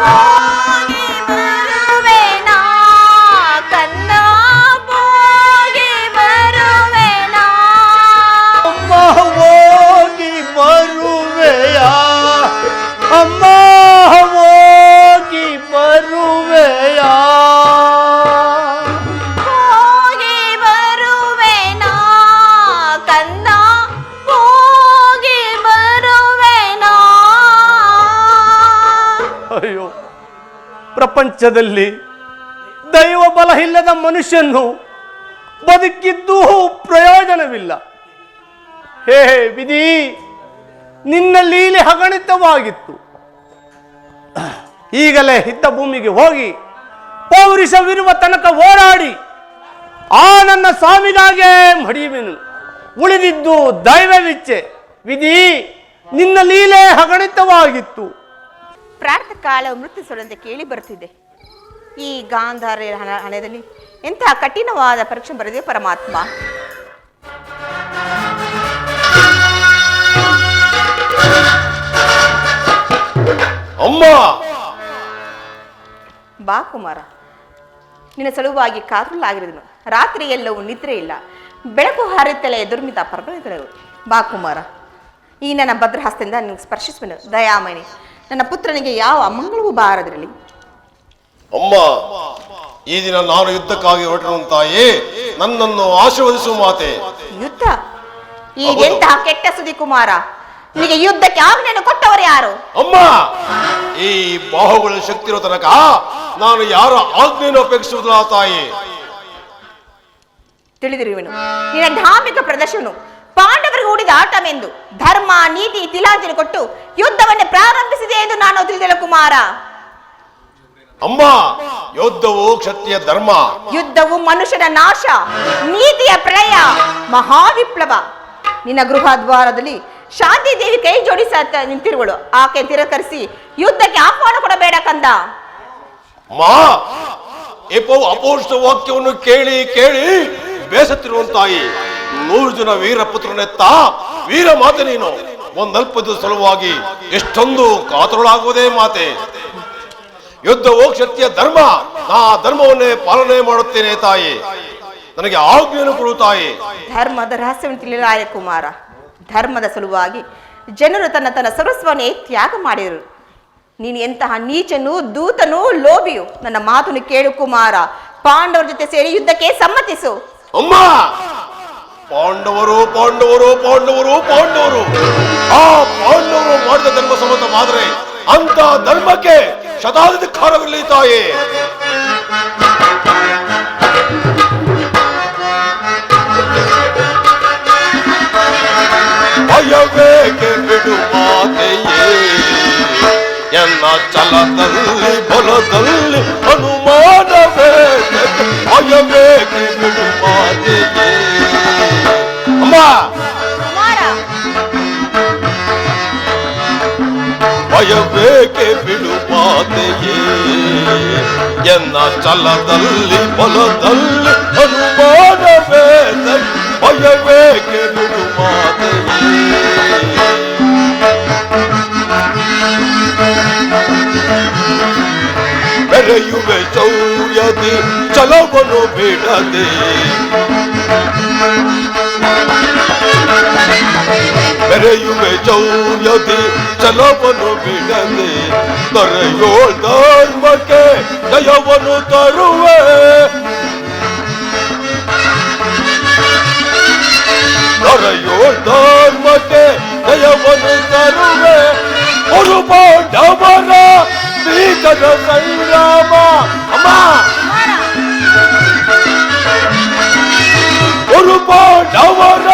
ಹೋಗಿ ಬರುವೆನಾ? ಕಂದ, ಹೋಗಿ ಬರುವೆನಾ? ಅಮ್ಮ, ಹೋಗಿ ಬರುವೆಯಾ? ಅಮ್ಮ, ಹೋಗಿ ಬರುವೆಯಾ? ಹೋಗಿ ಬರುವೆನಾ? ಕಂದ, ಹೋಗಿ ಬರುವೆನಾ? ಅಯ್ಯೋ, ಪ್ರಪಂಚದಲ್ಲಿ ದೈವ ಬಲ ಇಲ್ಲದ ಮನುಷ್ಯನು ಬದುಕಿದ್ದು ಪ್ರಯೋಜನವಿಲ್ಲ. ಹೇ ವಿಧಿ, ನಿನ್ನ ಲೀಲೆ ಅಗಣಿತವಾಗಿತ್ತು. ಈಗಲೇ ಇದ್ದ ಭೂಮಿಗೆ ಹೋಗಿ ಪೌರುಷವಿರುವ ತನಕ ಓಡಾಡಿ ಆ ನನ್ನ ಸ್ವಾಮಿಗಾಗೆ ಮಡಿಯುವೆನು. ಉಳಿದಿದ್ದು ದೈವವಿಚ್ಛೆ. ವಿಧಿ, ನಿನ್ನ ಲೀಲೆ ಅಗಣಿತವಾಗಿತ್ತು. ಪ್ರಾರ್ಥ ಕಾಲ ಮೃತ್ಯು ಸುರಂತೆ ಕೇಳಿ ಬರ್ತಿದೆ. ಈ ಗಾಂಧಾರ ಹಣದಲ್ಲಿ ಎಂತಹ ಕಠಿಣವಾದ ಪರೀಕ್ಷೆ ಬರೆದಿದೆ ಪರಮಾತ್ಮ. ಅಮ್ಮ, ಬಾ ಕುಮಾರ, ನಿನ್ನ ಸಲುವಾಗಿ ಕಾತುರಲಾಗಿರುವುದನು. ರಾತ್ರಿ ಎಲ್ಲವೂ ನಿದ್ರೆ ಇಲ್ಲ, ಬೆಳಕು ಹಾರುತ್ತಲೇ ದುರ್ಮಿತ ಪರ್ವಗಳು. ಬಾ ಕುಮಾರ, ಈ ನನ್ನ ಭದ್ರಹಸ್ತದಿಂದ ನಿನಗೆ ಸ್ಪರ್ಶಿಸುವನು. ದಯಾಮಯನಿ, ನನ್ನ ಪುತ್ರನಿಗೆ ಯಾವ ಅಮಂಗಳವೂ ಬಾರದಿರಲಿ. ಅಮ್ಮ, ಈ ದಿನ ನಾನು ಯುದ್ಧಕ್ಕಾಗಿ ಹೊರಟಿರುವಂತಾಯೇ ನನ್ನನ್ನು ಆಶೀರ್ವದಿಸುವ ಮಾತೆ. ಯುದ್ಧ? ಈಗೆಂತಹ ಕೆಟ್ಟ ಸುದ್ದಿ ಕುಮಾರ. ನಿನಗೆ ಯುದ್ಧಕ್ಕೆ ಆಜ್ಞೆಯನ್ನು ಕೊಟ್ಟವರು ಯಾರು? ಅಮ್ಮ, ಈ ಬಾಹುಗಳ ಶಕ್ತಿ ಇರೋ ತನಕ ನಾನು ಯಾರ ಆಜ್ಞೆಯನ್ನು ಅಪೇಕ್ಷಿಸುವುದಿಲ್ಲ ತಾಯಿ. ತಿಳಿದಿರುವೆನು. ನಿನ್ನ ಧಾರ್ಮಿಕ ಪ್ರದರ್ಶನ ಪಾಂಡವರಿಗೆ ಹೂಡಿದ ಆಟವೆಂದು ಧರ್ಮ ನೀತಿ ತಿಲಾಂಜಲಿ ಕೊಟ್ಟು ಯುದ್ಧವನ್ನೇ ಪ್ರಾರಂಭಿಸಿದೆ ಎಂದು ನಾನು ತಿಳಿದೆನು ಕುಮಾರ. ಅಮ್ಮ, ಯುದ್ಧವು ಕ್ಷತ್ರಿಯ ಧರ್ಮ. ಯುದ್ಧವು ಮನುಷ್ಯನ ನಾಶ, ನೀತಿಯ ಪ್ರಳಯ, ಮಹಾವಿಪ್ಲವ. ನಿನ್ನ ಗೃಹ ದ್ವಾರದಲ್ಲಿ ಶಾಂತಿ ದೇವಿ ಕೈ ಜೋಡಿಸ ನಿಂತಿರುವಳು. ಆಕೆ ತಿರಸ್ಕರಿಸಿ ಯುದ್ಧಕ್ಕೆ ಆಹ್ವಾನ ಕೊಡಬೇಡ ಕಂದ. ಮಾ, ಅಪೌರುಷ ವಾಕ್ಯವನ್ನು ಕೇಳಿ ಕೇಳಿ ಬೇಸತ್ತಿರುವಂತಾಯಿ. 100 ಜನ ವೀರಪುತ್ರನೆತ್ತ ವೀರ ಮಾತೆ ನೀನು. ಒಂದಲ್ಪದ ಸಲುವಾಗಿ ಎಷ್ಟೊಂದು ಕಾತುರಳಾಗುವುದೇ ಮಾತೆ. ಯುದ್ಧವು ಕ್ಷತ್ರಿಯ ಧರ್ಮ. ನಾ ಧರ್ಮವನ್ನೇ ಪಾಲನೆ ಮಾಡುತ್ತೇನೆ ತಾಯಿ. ನನಗೆ ಆಜ್ಞೆಯನ್ನು ಕೊಡು ತಾಯಿ. ಧರ್ಮದ ರಹಸ್ಯವನ್ನು ತಿಳಿಯಲಾರೆ ಕುಮಾರ. ಧರ್ಮದ ಸಲುವಾಗಿ ಜನರು ತನ್ನ ಸರ್ವಸ್ವನ್ನೇ ತ್ಯಾಗ ಮಾಡಿದರು. ನೀನು ಎಂತಹ ನೀಚನು, ದೂತನು, ಲೋಭಿಯು. ನನ್ನ ಮಾತನ್ನು ಕೇಳು ಕುಮಾರ. ಪಾಂಡವರ ಜೊತೆ ಸೇರಿ ಯುದ್ಧಕ್ಕೆ ಸಮ್ಮತಿಸು. ಅಮ್ಮ, ಪಾಂಡವರು ಪಾಂಡವರು ಪಾಂಡವರು ಪಾಂಡವರು ಆ ಪಾಂಡವರು ಮಾಡಿದ ಧರ್ಮ ಸಮ್ಮತವಾದರೆ ಅಂತ ಧರ್ಮಕ್ಕೆ ಶತಾಧಿಕಾರವಿರಲಿ ತಾಯಿ. ಭಯವೇಕೆ ಬಿಡು ಮಾತೆಯೇ, ಎನ್ನ ಛಲದಲ್ಲಿ ಬಲದಲ್ಲಿ ಅನುಮಾನವೇ. ಭಯವೇಕೆ ಬಿಡು ಮಾತೆಯೇ. ಅಮ್ಮ, ಭಯವೇಕೆ ಬಿಡು ಮಾತೆಯೇ, ಎನ್ನ ಛಲದಲ್ಲಿ ಬಲದಲ್ಲಿ ಅನುಮಾನವೇ. ಭಯವೇಕೆ ಬಿಡು ಮಾತೆಯೇ. ಬೆರೆಯುವೆ ಚೌರ್ಯದಿ ಛಲವನ್ನು ಬಿಡದೆ. ಬೆರೆಯುವೆ ಚೌರ್ಯದಿ ಛಲವನ್ನು ಬಿಡದೆ. ದೊರೆಯೋಳ್ ಧರ್ಮಕ್ಕೆ ಜಯವನ್ನು ತರುವೆ. ದೊರೆಯೋಳ್ ಧರ್ಮಕ್ಕೆ ಜಯವನ್ನು ತರುವೆ. ಒಂದು ಪಾಂಡವರ ಭೀಕರ ಸಂಗ್ರಾಮ. ಅಮ್ಮ, ಒಂದು ಪಾಂಡವರ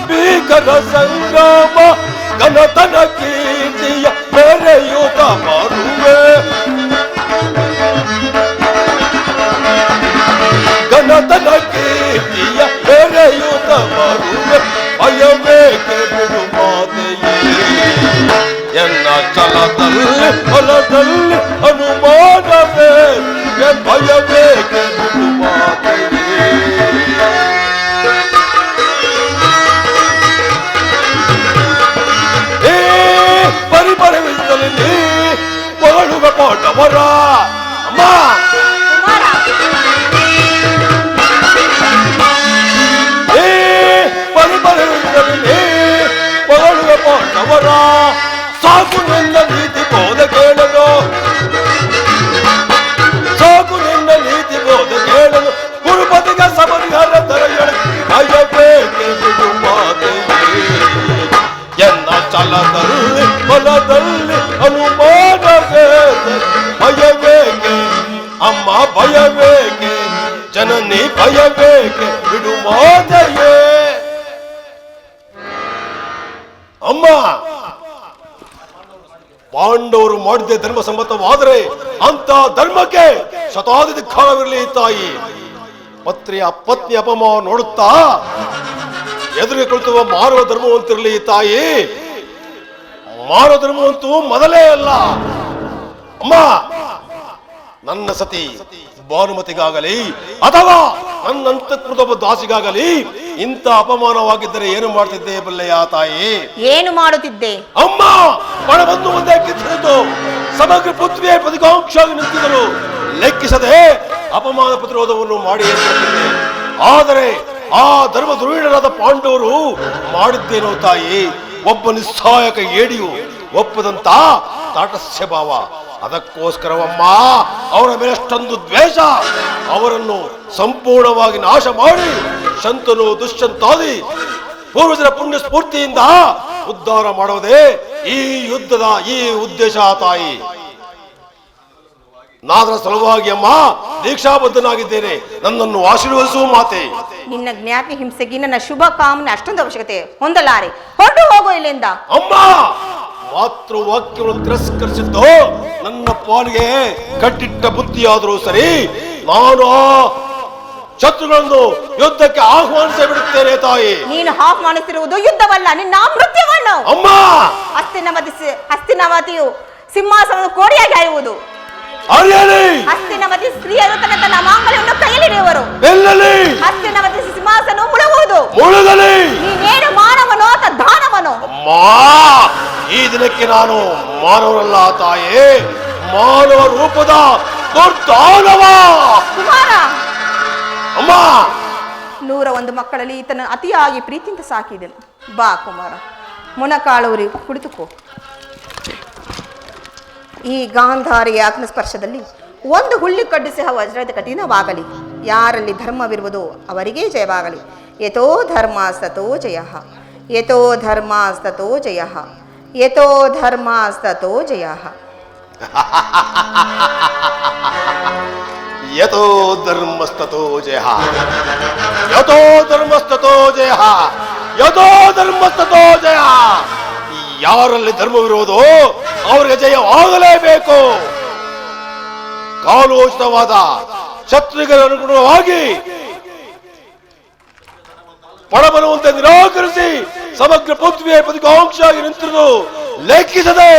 ಭೀಕರ ಸಂಗ್ರಾಮ. ಘನತನ ಕೀರ್ತಿಯ ಮೆರೆಯುತ್ತ ಬರುವೆ. ಘನತನ ಕೀರ್ತಿಯ ಮೆರೆಯುತ್ತ ಬರುವೆ. ಭಯವೇಕೆ ಬಿಡು ಮಾತೆಯೇ, ಎನ್ನ ಛಲದಲ್ಲಿ ಫಲದಲ್ಲಿ ಅನುಮಾನವೇ. ಭಯವೇಕೆ ಬಿಡು ಮಾತೆಯೇ. ಪರಿಪರವಿದ್ದಲ್ಲಿ ಮಗಳುಗ ಪಾಂಡವರ. ಅಮ್ಮ, ಪರಿಪರವಿದ್ದಲ್ಲಿ ಮಗಳುಗ ಪಾಂಡವರ. ಸಾಕು ನಿನ್ನ ನೀತಿ ಬೋಧ ಕೇಳಲು, ಸಾಕು ನಿನ್ನ ನೀತಿ ಬೋಧ ಕೇಳಲು. ಗುರುಪತಿಗೆ ಸಮರಿಹರ ದರೆಯಳ. ಭಯವೇಕೆ ಬಿಡು ಮಾತೆಯೇ, ಎನ್ನ ಛಲದಲ್ಲಿ ಬಲದಲ್ಲಿ ಅನುಮಾನವೇ. ಭಯವೇಕೆ ಅಮ್ಮ, ಭಯವೇಕೆ ಜನನಿ, ಭಯವೇಕೆ ಬಿಡು ಮಾತೆಯೇ. ಅಮ್ಮ, ಪಾಂಡವರು ಮಾಡಿದ ಧರ್ಮ ಸಮ್ಮತವಾದರೆ ಅಂತ ಧರ್ಮಕ್ಕೆ ಶತಾಧಿಕಾರವಿರಲಿ ತಾಯಿ. ಪತ್ನಿ ಅಪಮಾನ ನೋಡುತ್ತಾ ಎದುರಿಗೆ ಕುಳಿತುವ ಮಾನವ ಧರ್ಮವಂತಿರಲಿ ತಾಯಿ. ಮಾನವ ಧರ್ಮವಂತೂ ಮೊದಲೇ ಅಲ್ಲ. ಅಮ್ಮ, ನನ್ನ ಸತಿ ಭಾನುಮತಿಗಾಗಲಿ ಅಥವಾ ನನ್ನ ಅಂತಃಕೃತ ದಾಸಿಗಾಗಲಿ ಇಂಥ ಅಪಮಾನವಾಗಿದ್ದರೆ ಏನು ಮಾಡ್ತಿದ್ದೆ ಬಲ್ಲೆಯ ತಾಯಿ? ಏನು ಮಾಡುತ್ತಿದ್ದೆ? ಅಮ್ಮ, ಪಣವನ್ನು ಮುಂದೆ ಕಿತ್ತಿದ್ದು ಸಮಗ್ರ ಪೃಥ್ವಿಯ ಪ್ರತಿಕಾಂಕ್ಷಾಗಿ ನಿಂತಿದ್ದರು. ಲೆಕ್ಕಿಸದೆ ಅಪಮಾನ ಪ್ರತಿರೋಧವನ್ನು ಮಾಡಿ ಏರ್ಪಟ್ಟಿದ್ದೆ. ಆದರೆ ಆ ಧರ್ಮ ಧ್ರುವೀಣರಾದ ಪಾಂಡವರು ಮಾಡಿದ್ದೇನೋ ತಾಯಿ? ಒಬ್ಬ ನಿಸ್ಸಹಾಯಕ ಏಡಿಯು ಒಪ್ಪದಂತ ತಾಟಸ್ಯ ಭಾವ. ಅದಕ್ಕೋಸ್ಕರವಮ್ಮ ಅವರ ಮೇಲೆಷ್ಟೊಂದು ದ್ವೇಷ. ಅವರನ್ನು ಸಂಪೂರ್ಣವಾಗಿ ನಾಶ ಮಾಡಿ ಶಂತನು ದುಷ್ಯಂತಾದಿ ಪೂರ್ವಜರ ಪುಣ್ಯ ಸ್ಫೂರ್ತಿಯಿಂದ ಉದ್ಧಾರ ಮಾಡುವುದೇ ಈ ಯುದ್ಧದ ಈ ಉದ್ದೇಶ ತಾಯಿ. ನಾದರ ಸಲುವಾಗಿ ಅಮ್ಮ ದೀಕ್ಷಾಬದ್ಧನಾಗಿದ್ದೇನೆ. ನನ್ನನ್ನು ಆಶೀರ್ವದಿಸುವ ಮಾತೆ. ನಿನ್ನ ಜ್ಞಾತಿ ಹಿಂಸೆಗೆ ನನ್ನ ಶುಭ ಕಾಮನೆ ಅಷ್ಟೊಂದು ಅವಶ್ಯಕತೆ ಹೊಂದಲಾರೆ. ಹೊರಟು ಹೋಗೋ ಇಲ್ಲಿಂದ. ಅಮ್ಮ, ಮಾತೃ ವಾಕ್ಯವನ್ನು ತಿರಸ್ಕರಿಸಿದ್ದು ನನ್ನ ಪಾಲಿಗೆ ಕಟ್ಟಿಟ್ಟ ಬುದ್ಧಿಯಾದರೂ ಸರಿ, ನಾನು ಶತ್ರುಗಳನ್ನು ಯುದ್ಧಕ್ಕೆ ಆಹ್ವಾನಿಸಿ ಬಿಡುತ್ತೇನೆ ತಾಯಿ. ನೀನು ಆಹ್ವಾನಿಸಿರುವುದು ಯುದ್ಧವಲ್ಲ, ನಿನ್ನ ಮೃತ್ಯುವನ್ನು. ಅಮ್ಮ, ಹಸ್ತಿನವತಿಯು ಸಿಂಹಾಸನದ ಕೋಡಿಯಾಗಿ ಆಯುವುದು. ಹಸ್ತಿನವತಿ ಸ್ತ್ರೀಯರು ತನ್ನ ಮಾಂಗಲ್ಯವನ್ನು ಕೈಯಲ್ಲಿರುವರು. ಹಸ್ತಿನವತಿ ಸಿಂಹಾಸನ ಮುಳುಗುವುದು. ನೀನೇನು ಮಾನವನೋ ಅಥವಾ ದಾನವನೋ? ಅಮ್ಮ, ಈ ದಿನಕ್ಕೆ ನಾನು ಮಾನವನಲ್ಲ ತಾಯೇ, ಮಾನವ ರೂಪದ ದುರ್ದಾನವ. ಕುಮಾರ, ಅಮ್ಮ, 101 ಮಕ್ಕಳಲ್ಲಿ ಈತನ ಅತಿಯಾಗಿ ಪ್ರೀತಿಯಿಂದ ಸಾಕಿದೆನು. ಬಾ ಕುಮಾರ, ಮೊಣಕಾಲೂರಿ ಕುಳಿತುಕೋ. ಈ ಗಾಂಧಾರಿಯ ಆತ್ಮಸ್ಪರ್ಶದಲ್ಲಿ ಒಂದು ಹುಳ್ಳಿ ಕಡ್ಡಿ ಸಹ ವಜ್ರದ ಕಠಿಣವಾಗಲಿ. ಯಾರಲ್ಲಿ ಧರ್ಮವಿರುವುದೋ ಅವರಿಗೇ ಜಯವಾಗಲಿ. ಯಥೋ ಧರ್ಮಾಸ್ತತೋ ಜಯ, ಯಥೋ ಧರ್ಮಾಸ್ತತೋ ಜಯ, ಯಥೋ ಧರ್ಮಾಸ್ತತೋ ಜಯ. ಯಥೋ ಧರ್ಮಸ್ತತೋ ಜಯ, ಯಥೋ ಧರ್ಮಸ್ತತೋ ಜಯ, ಯಥೋ ಧರ್ಮಸ್ತತೋ ಜಯ. ಯಾರಲ್ಲಿ ಧರ್ಮವಿರುವುದೋ ಅವರಿಗೆ ಜಯವಾಗಲೇಬೇಕು. ಕಾಲೋಚಿತವಾದ ಶತ್ರುಗಳ ಅನುಗುಣವಾಗಿ ಪಣಬರುವಂತೆ ನಿರಾಕರಿಸಿ ಸಮಗ್ರ ಪೃಥ್ವಿಯ ಪ್ರತಿಕಾಂಕ್ಷಾಗಿ ನಿಂತಿರುವುದು ಲೆಕ್ಕಿಸದೆ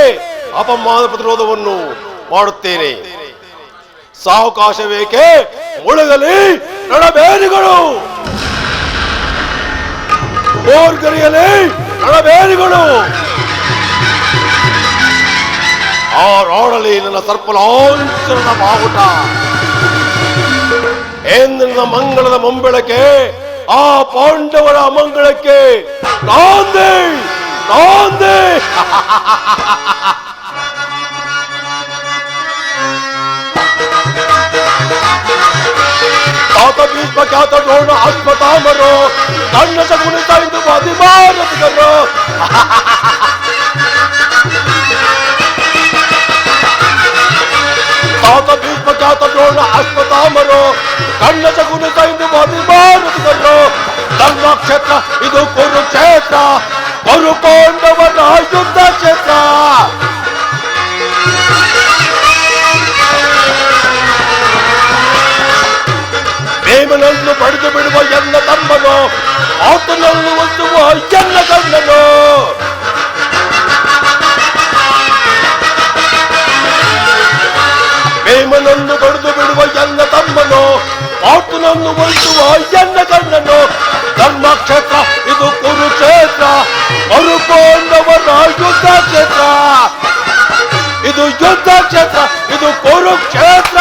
ಅಪಮಾನ ಪ್ರತಿರೋಧವನ್ನು ಮಾಡುತ್ತೇನೆ. ಸಾವಕಾಶವೇಕೆ, ಮುಳುಗಲಿ ರಣಬೇರಿಗಳು, ಓರ್ಗರಿಯಲಿ ರಣಬೇರಿಗಳು. ಆ ರಾಡಲಿ ನನ್ನ ಸರ್ಪಲಾಂಛನ ಬಾವುಟ. ಎಂದಿನ ಮಂಗಳದ ಮುಂಬೆಳಕೆ ಆ ಪಾಂಡವರ ಅಮಂಗಳಕ್ಕೆ ನಾಂದಿ ನಾಂದಿ. ತಾತ ಭೀಷ್ಮ ಖ್ಯಾತ ದ್ರೋಣ ಅಶ್ವತ್ಥಾಮರು ಕಣ್ಣ ಶಕುನಿತ ಎಂದು ಮದಿಮಾರತಿಗರು. ತಾತ ಭೀಷ್ಮ ಖ್ಯಾತ ದ್ರೋಣ ಅಶ್ವತ್ಥಾಮರು ಕಣ್ಣ ಶಕುನಿತ ಎಂದು ಮದಿಮಾರತಿಗರು. ಧರ್ಮಕ್ಷೇತ್ರ ಇದು ಕುರುಕ್ಷೇತ್ರ, ಕುರು ಪಾಂಡವರ ಯುದ್ಧ ಕ್ಷೇತ್ರ. ಭೀಮನನ್ನು ಪಡೆದು ಬಿಡುವ ಎನ್ನ ತಮ್ಮನು, ಆತನನ್ನು ಒತ್ತುವ ಎನ್ನ ಗಂಡನು. ಭೀಮನನ್ನು ಪಡೆದು ಬಿಡುವ ಎನ್ನ ತಮ್ಮನು, ಆತನನ್ನು ಒತ್ತುವ ಎನ್ನ ಗಂಡನು. ಧರ್ಮಕ್ಷೇತ್ರ ಇದು ಕುರುಕ್ಷೇತ್ರ, ಕುರುಪಾಂಡವರ ಯುದ್ಧ ಕ್ಷೇತ್ರ. ಇದು ಯುದ್ಧ ಕ್ಷೇತ್ರ, ಇದು ಕುರುಕ್ಷೇತ್ರ.